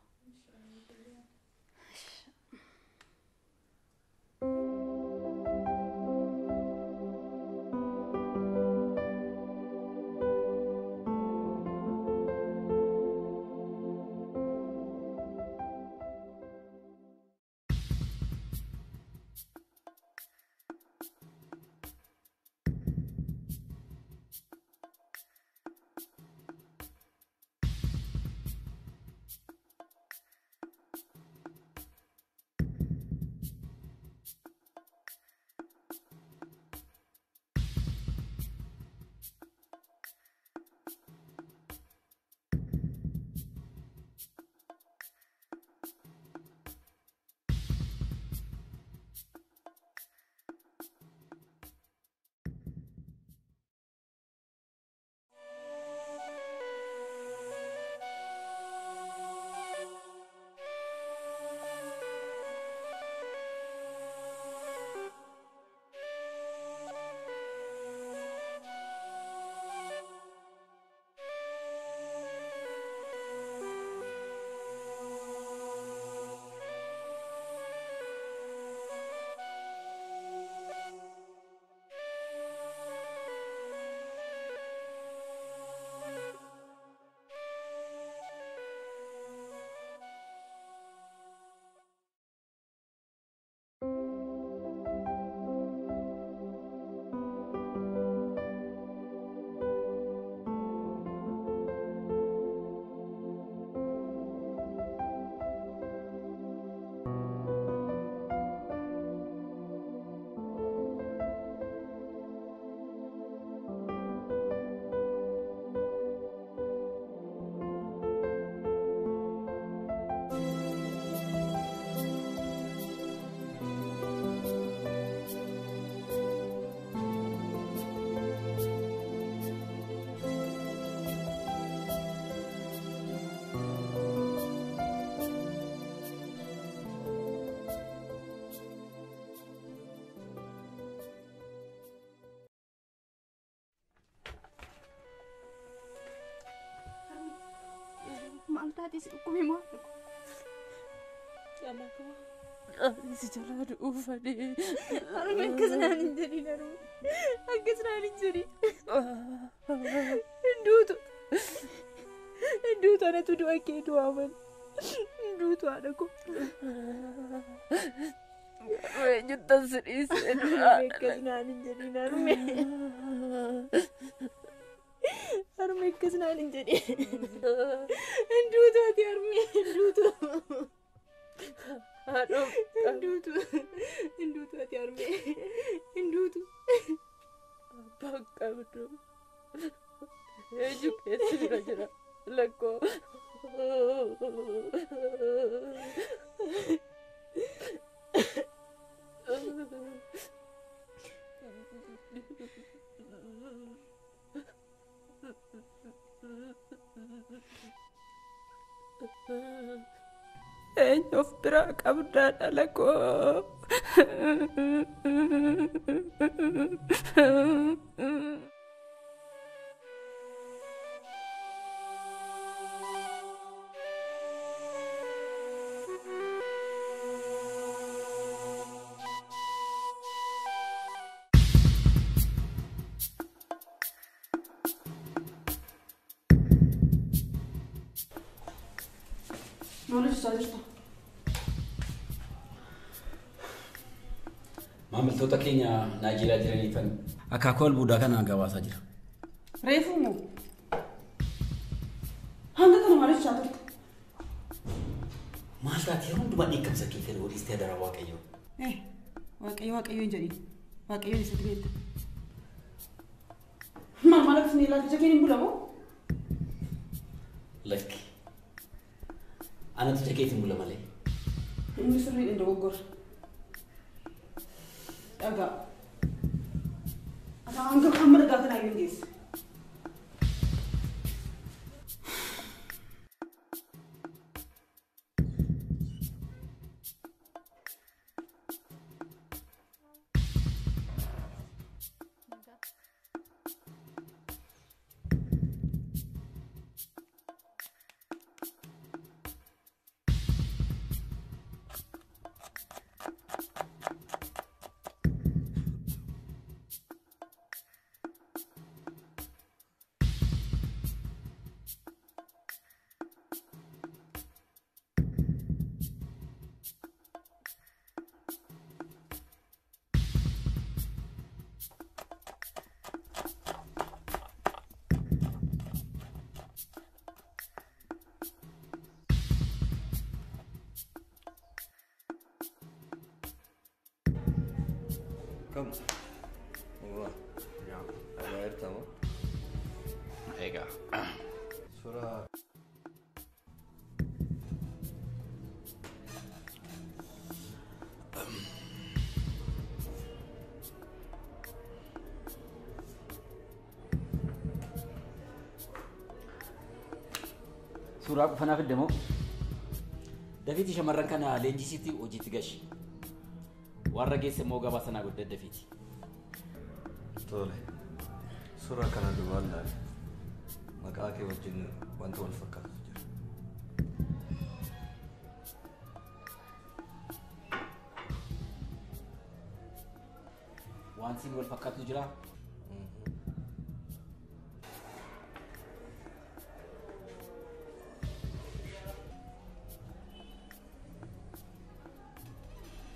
Tadi kumi mau. Jalan si jalan ufade. Harus kesenangan jadi naru. Kesenangan jadi. Dutu anak tu dua ke dua man. Dutu anakku. Juta serius. Kesenangan jadi naru. Arme kesenangan jadi. Dutu hati arme. Dutu. Aduh. Dutu hati arme. Dutu. Bangka betul. Ejuk esir aja. Leko. Of berak abdan alako. Maal jechaa jirta? Maamiltoota keenya Naayijeeriyaa jiraniifan akaakuu albuudaa kana gabaasaa jira. Reefuu moo? Hanga kana maal jechaa turte? Maal taatee hundumaa dheekkamsa kee fedha waliistee adara Waaqayyo. Waaqayyo hin jedhin. Waaqayyo eessatti beekta? Maal akkasii ilaalcha jakeen hin bulamoo? Lakki. Anatu jakeetiin bula malee. Inni sirriidhaan dogoggora. Dhagaa. Ata hanga hamma dhagaa kanaa hin geesse. Come. Ya. Ada air tamu. Ega. Surah. Suuraa qufanaaf iddamoo dafiitii shamarran kana leenjisiitii hojiitti gashi. Warra geesse immoo gabaa sanaa guddaa dafiiti. Tole. Suuraa kana duubaan laali. Maqaa kee wajjin wanta wal fakkaatu jira. Waan siin wal fakkaatu jira.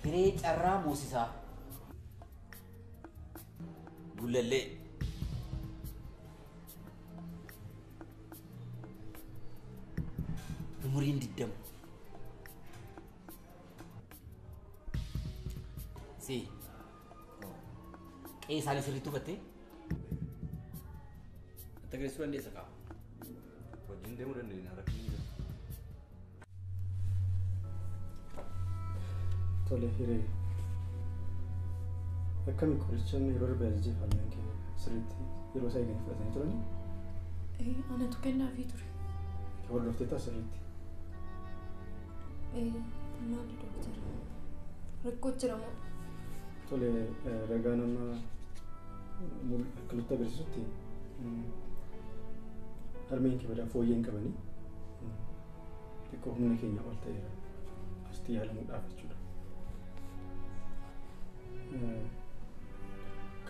Hiree carraa moosisaa. Gullallee. Umuriin 20. Si. Qe'ee isaanii sirriitti uffattee? Itti agarsiisuu dandeessa kaa? Wajjin deemuu dandeenya rakkinni jira. Tole Hiree. Akkami qorichaan yeroo darbe ajajee falmeen kee sirriitti yeroo isaa eeganii fudhatanii turanii? Anatu kennaafii ture. Hordoftee ta'a sirriitti. Maali doktara? Rakkoo jira moo? Tole ragaa nama akka nutti agarsiisutti harmeen kee badaa fooyyeen qabanii xiqqoo humna keenya ol ta'eera asitti yaalamuudhaaf jechuudha.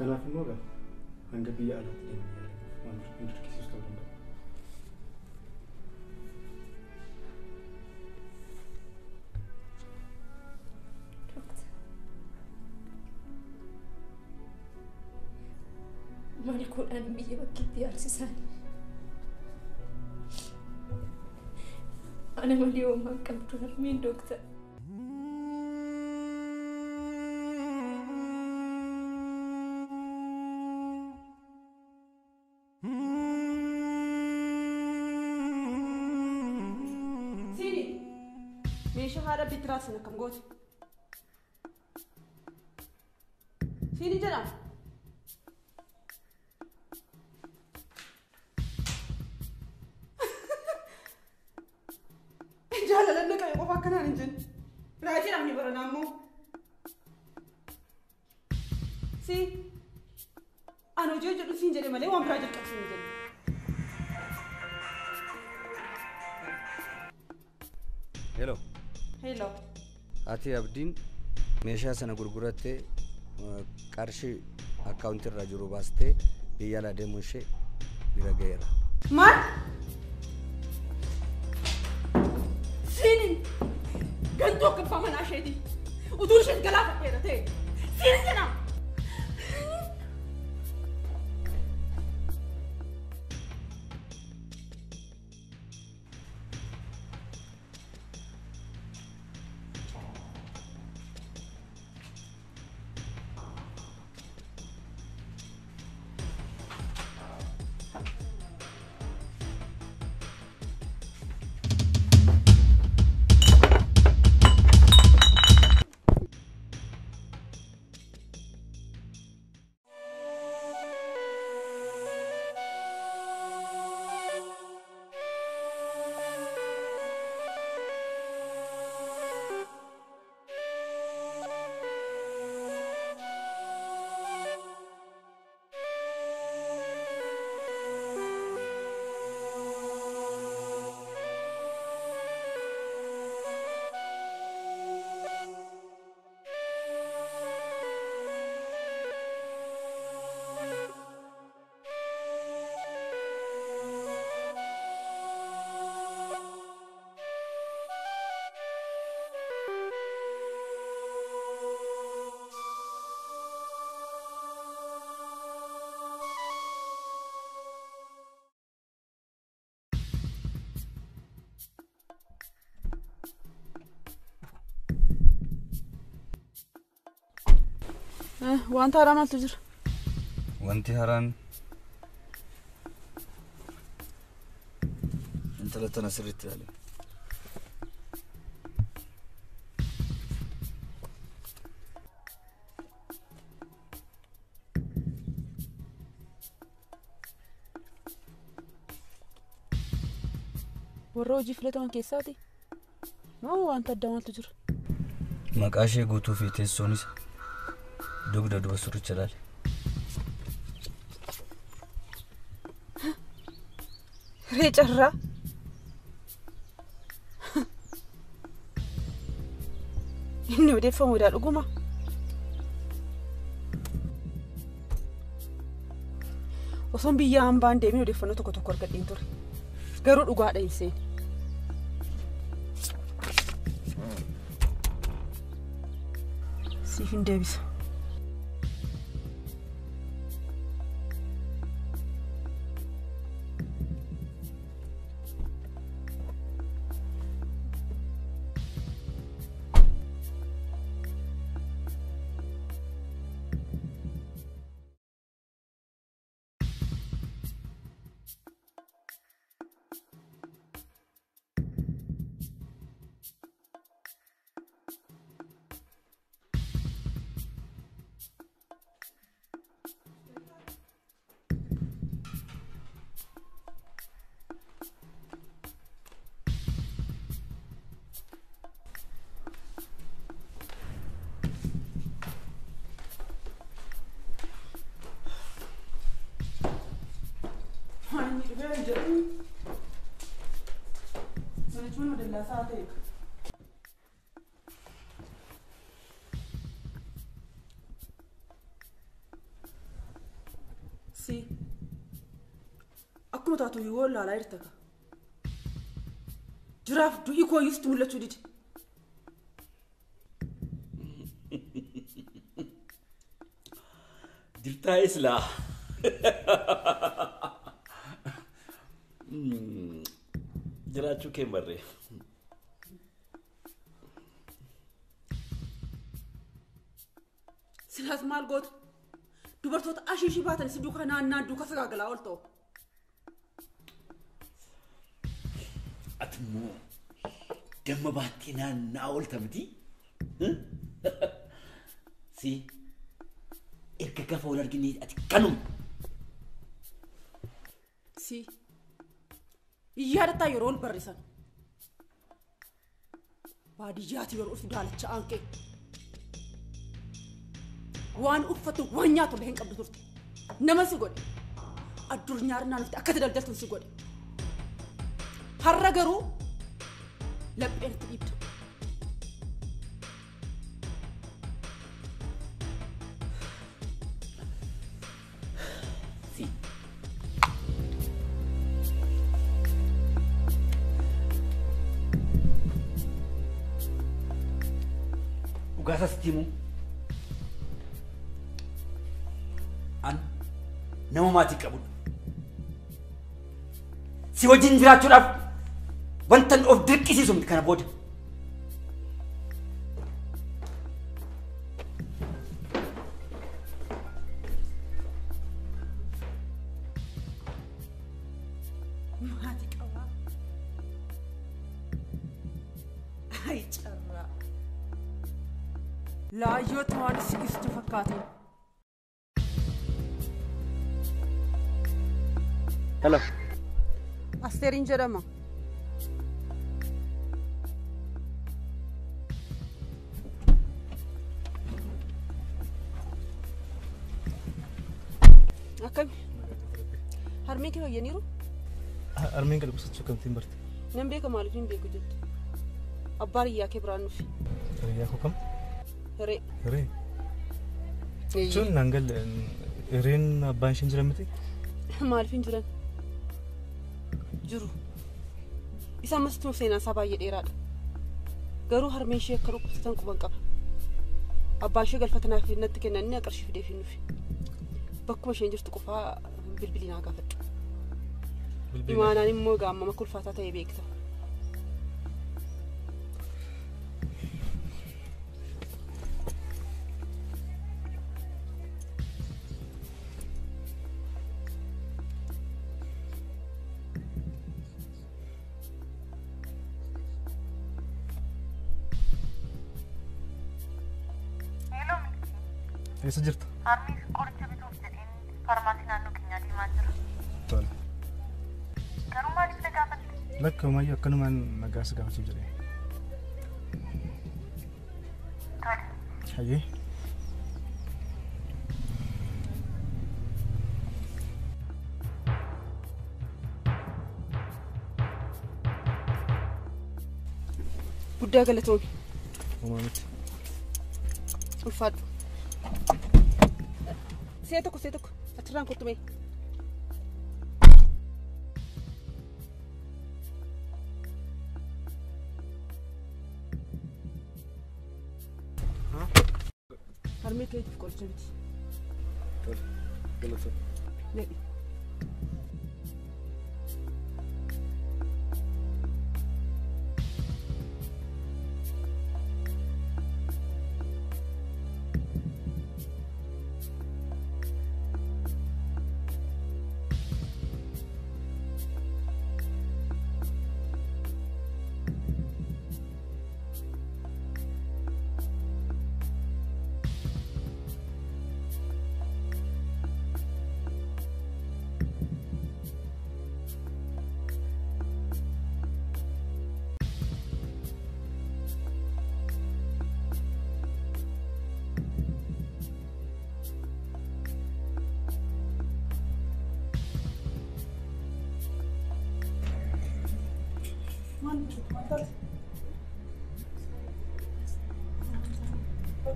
Kanaaf immoo hanga biyya alaatti deemanii yaalamuuf waan dirqisiisu ta'uu danda'a. Maal godhan biyya bakkeetti yaalsisan? Ana malee homaa qabdu harmeen doktara. Haadha bitiraa sana kam goote? Siini jedhama. Jaalala naqee qofa akkanaan hin jenne. Raajii namni baranaa immoo. Si ani hojii jedhu siin jedhe malee waan biraa jalqabsiin hin jenne. Hello. Hello. Ati Abdiin meeshaa sana gurgurattee qarshii akkaawuntii irraa jiru baastee biyya alaa deemuu ishee bira ga'eera. Maal? Siinin isheeti. Utuu isheen galaafadheera ta'e. Siin jedhama. Wanta haaraa maaltu jira? Wanti haaraan intala tana sirriitti ilaali. Warra hojii filataman keessaati? Moo wanta adda maaltu jira? Maqaa ishee guutuu fi teessoonis dugda duba suricha ilaali. Hiree carraa? Inni odeeffamuudha dhuguma? Osoon biyya hambaan deemee odeeffannoo tokko tokko argadheen ture. Garuu dhugaadha hin seene. Siif hin deebisa. Si akkuma taatu yoo laalaa jirta ka jiraaf du'i koo yuustu mul'achuu didi. Jirtaa islaa. Jiraachuu kee barree. Silaas maal gootu? Dubartoota ashiishii baatan si duuka naannaan duuka sagaagalaa ol ta'u. Ati immoo damma baattee naannaa oolta miti? Si erga gaafa wal argine ati kanuma. Si yaadataa yeroo ol barrisan baadiyyaati yeroo ufu daalacha aanqee waan uffatu waan nyaatu illee hin qabdu turte nama si godhe addunyaa irraa nuti akka daldaltu si godhe har'a garuu lapheen itti dhiibdu. dhugaa isaatti himu an nama maatii qabudha. Si wajjin jiraachuudhaaf wanta of dirqisiisu miti kana booda. Maatii qabaa. Ay carraa. Laayyoo waan sigistu fakkaatu. Hello. Asteeriin jedhama. Akkami? Harmee kee fayyaniiru? Harmeen gadi qusachuu kamtiin barte? Nan beeka maaliif hin beeku jettu? Abbaan hiyyaa kee biraan nufi. Hiriyaa koo kam? Hiree. Hiree? Sun naan galle hireen abbaan isheen jiran miti? Maaliif hin jiran? Jiru. Isa ammas tuma seenaan isaa baay'ee dheeraadha. Garuu harmeen ishee akka dhukkubsatan quban qaba. Abbaan ishee galfatanaaf natti kennanii qarshii fidee fi nufi. Bakkuma isheen jirtu qofaa bilbilii naa gaafadhu. Imaanaan immoo gaamama kulfaataa ta'ee beekta. Eessa jirta? Harmee qoricha bituuf jedheen farmaasii naannoo keenyaa deemaa jira. Tole. Garuu maaliif na gaafatte? Lakka umayyuu akkanumaan nagaa si gaafachuuf jedhee. Tole. Hayyee. Guddaa galatoomi. Uumaa miti. Ulfaadhu. See tokko achirraan kottu mee. Harmee keetiif qoricha biti. Tole. Galatoomi. Needhi.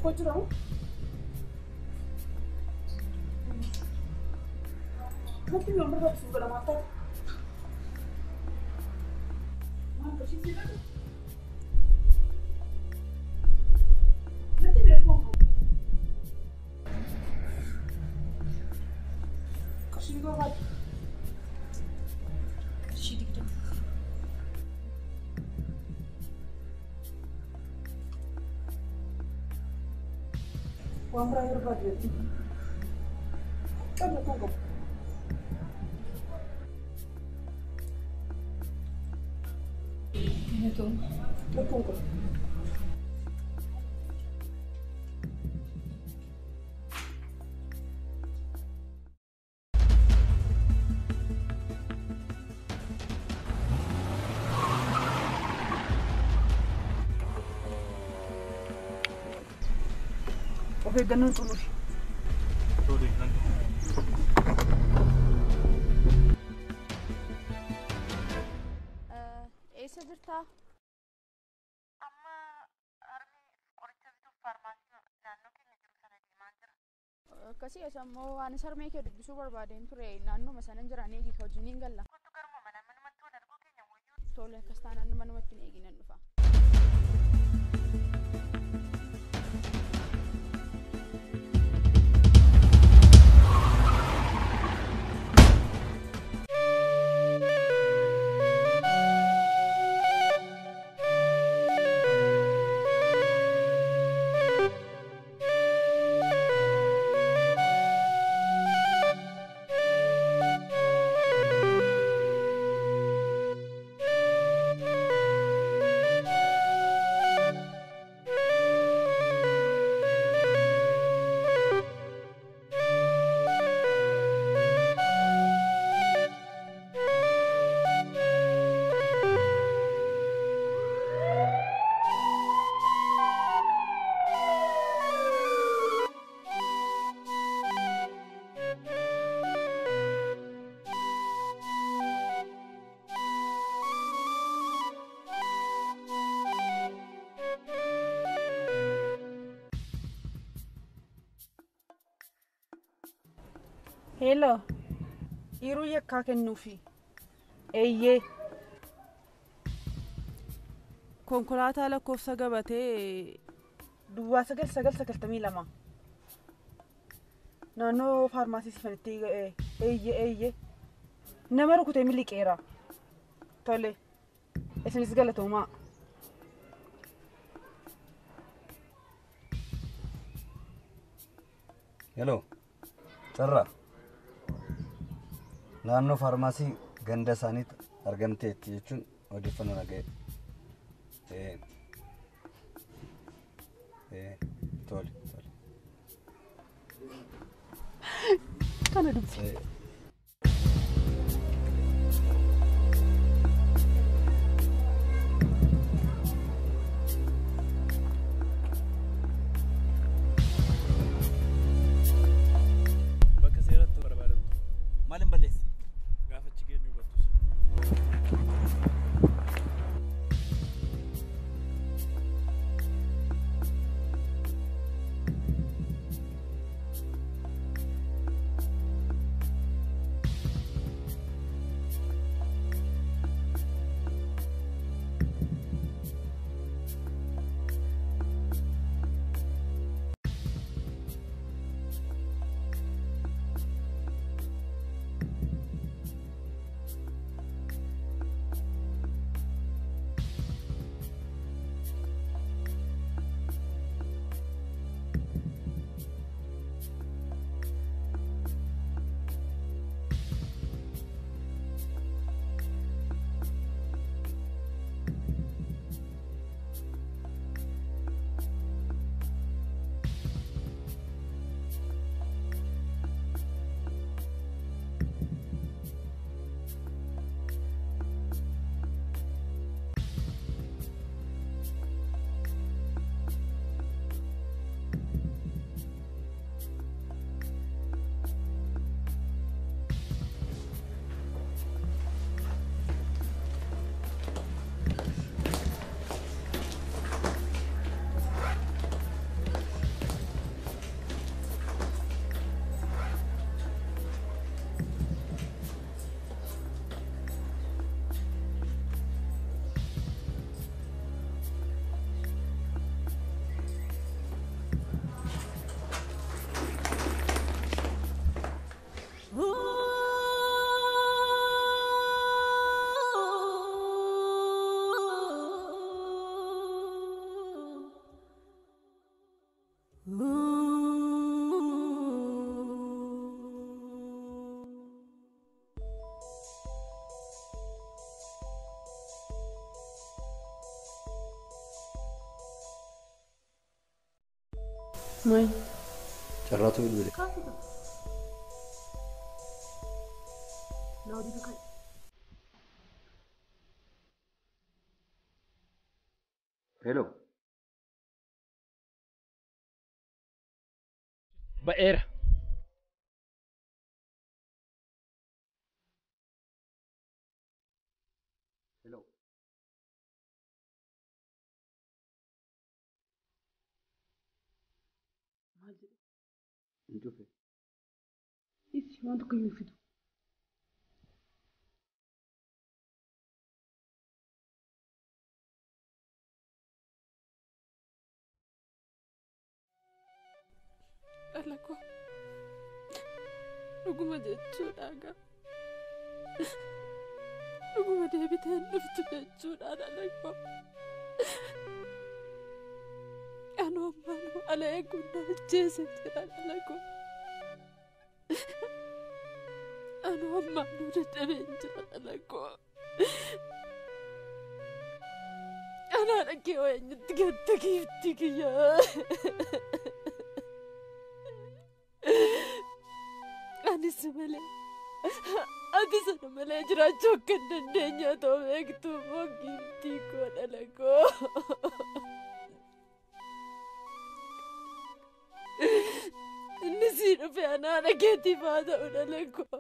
Kau curang? Nanti nomor harus buka mata. Mana sih sih kan? Nanti biar kau. Kasih juga kan? Kasih dikit. Uang terakhir budget. Kan cukup. Itu. Cukup. Oke, ganun tuloy. Tuloy, nandun. Eessa jirtaa? Amma harmee qoricha bituuf farmaasii naannoo keenya jiru sana deemaa jira. Akkasii ammoo waan harmee kee dubbisuu barbaadeen ture naannooma sanan jiraan eegi ka hojiin hin galla. Kottu garuma manumatti wal arguu keenya wayyuu. Tole akkas taanaan manumatti hin eeginan dhufa. Hello. Yeroo yakkaa kennuufi. Eeyyee. Konkolaataa lakkoofsa gabatee duwwaa 992. Naannoo faarmaasii sifanitti eeyyee. Nama rukutee miliqeera. Tole. Isinis galatoomaa. Hello. Sarra. Naannoo faarmaasii ganda isaaniitti argamteetti jechuun odeeffannoo naga'e. Tole. Kana dubbi. Bakka seeratti barbaadamtu. Maal hin balleessi? Gaafachi keenyu hubattus. Mai. Carraatu bilbile. Kaafudha. Laudii bukan. Hello. Ba'eera. Hello. Enchufe. Isi waan tokko iyyuu fidu. Dhala koo dhuguma jechuudha gaa. Dhuguma deebiteen dhuftu jechuudha dhala koo. Anoo ammaanuu ala eeguun na ajjeese jira dhala koo. Anoo ammaanuu dadhabeen jira dhala koo. Anaa dhaggee wayyanyitti gatta giifti kiyyaa. Anis malee ati sana malee jiraachuu akka hin dandeenye otoo beektuu moo giiftii koo dhala koo. Inni sii dhufe anaa dhageetiif haa ta'u dhala koo.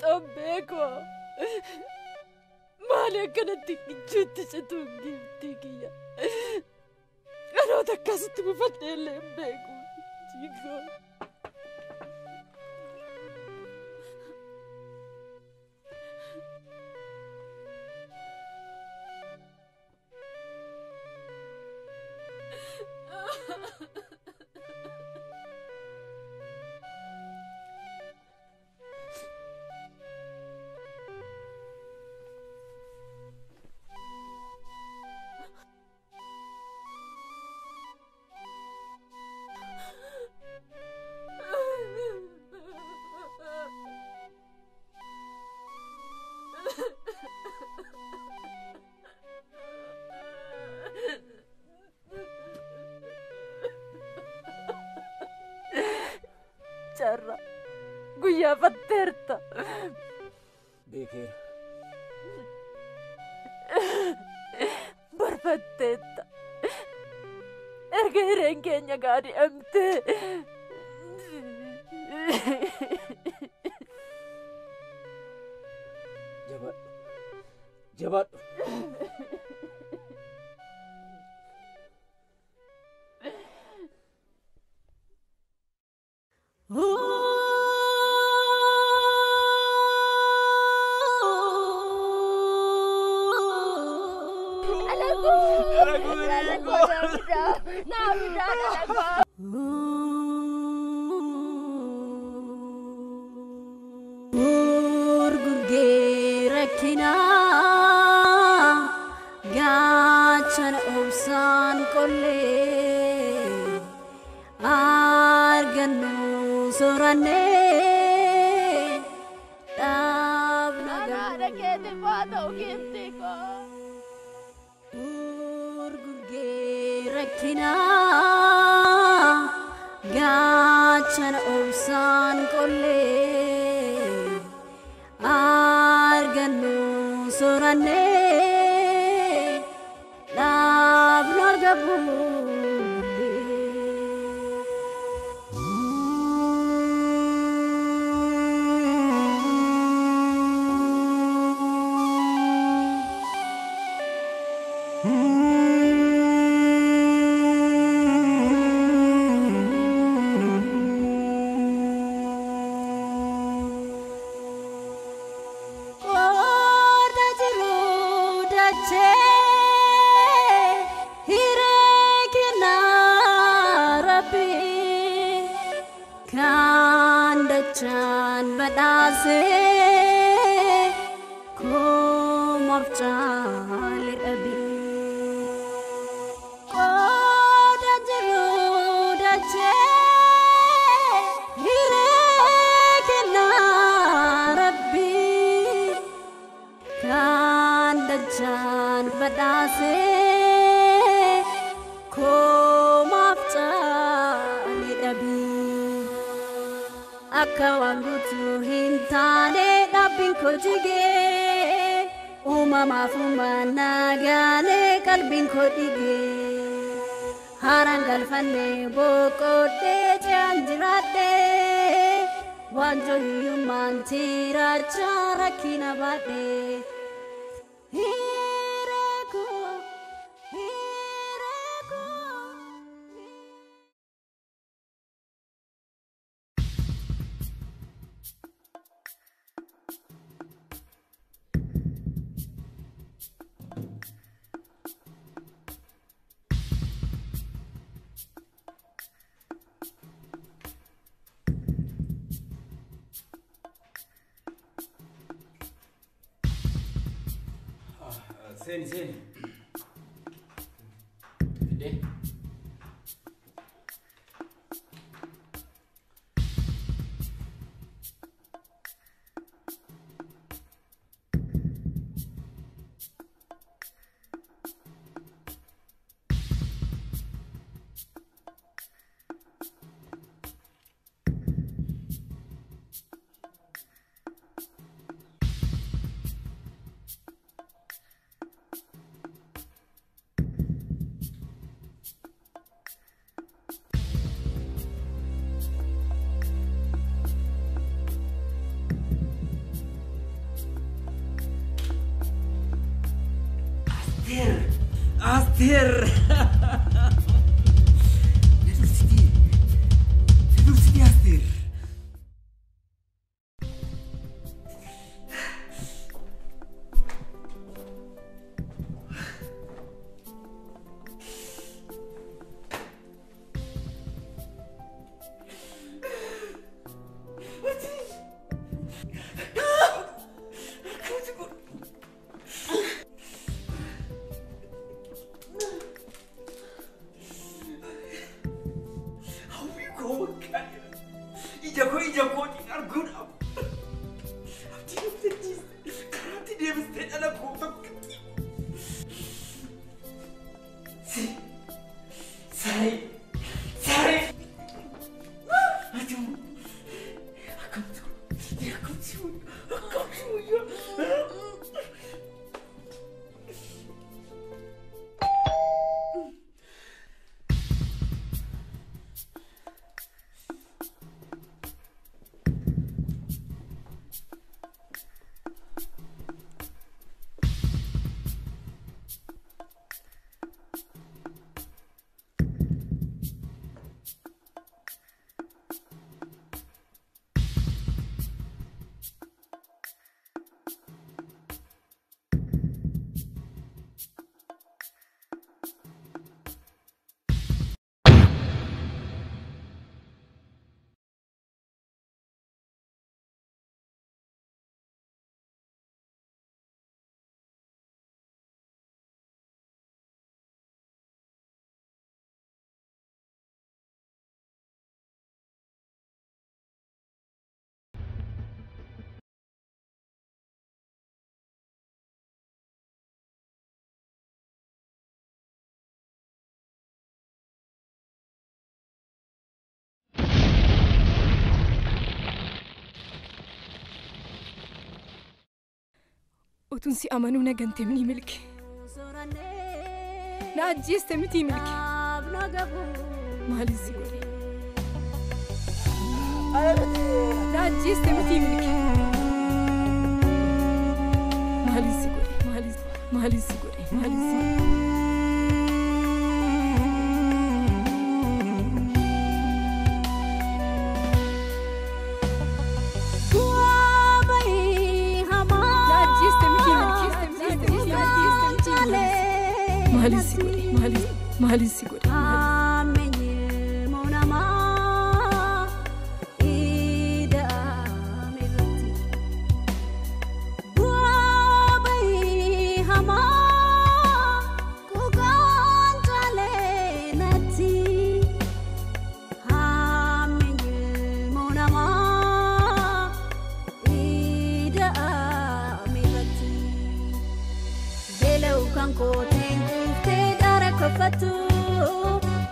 Xobbee koo maali akkanatti gichuutti cituun giiftii kiyya. Dhaloota akkasitti mufadhee illee hin beeku. Jiigoo. carra guyyaa fatteerta. Beekeera. Barfatteetta. Erga hireen keenya gaadi'amtee. Jabaadhu. Seni. Gede. Aster. Tidur sini Aster. Otun si amanuu na ganteem ni milke. Na ajjeeste miti milke. Maaliin si godhe? Na ajjeeste miti milke. Maaliin si godhe? Maaliin si godhe? Maaliin si godhe? Maaliin si godhe?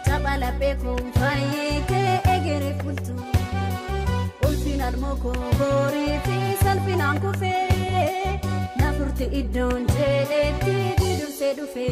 Tabala bekum faike egere kultu ulfinan moko gori fi salfinan kufe nafurti idon jedeti didurse dufe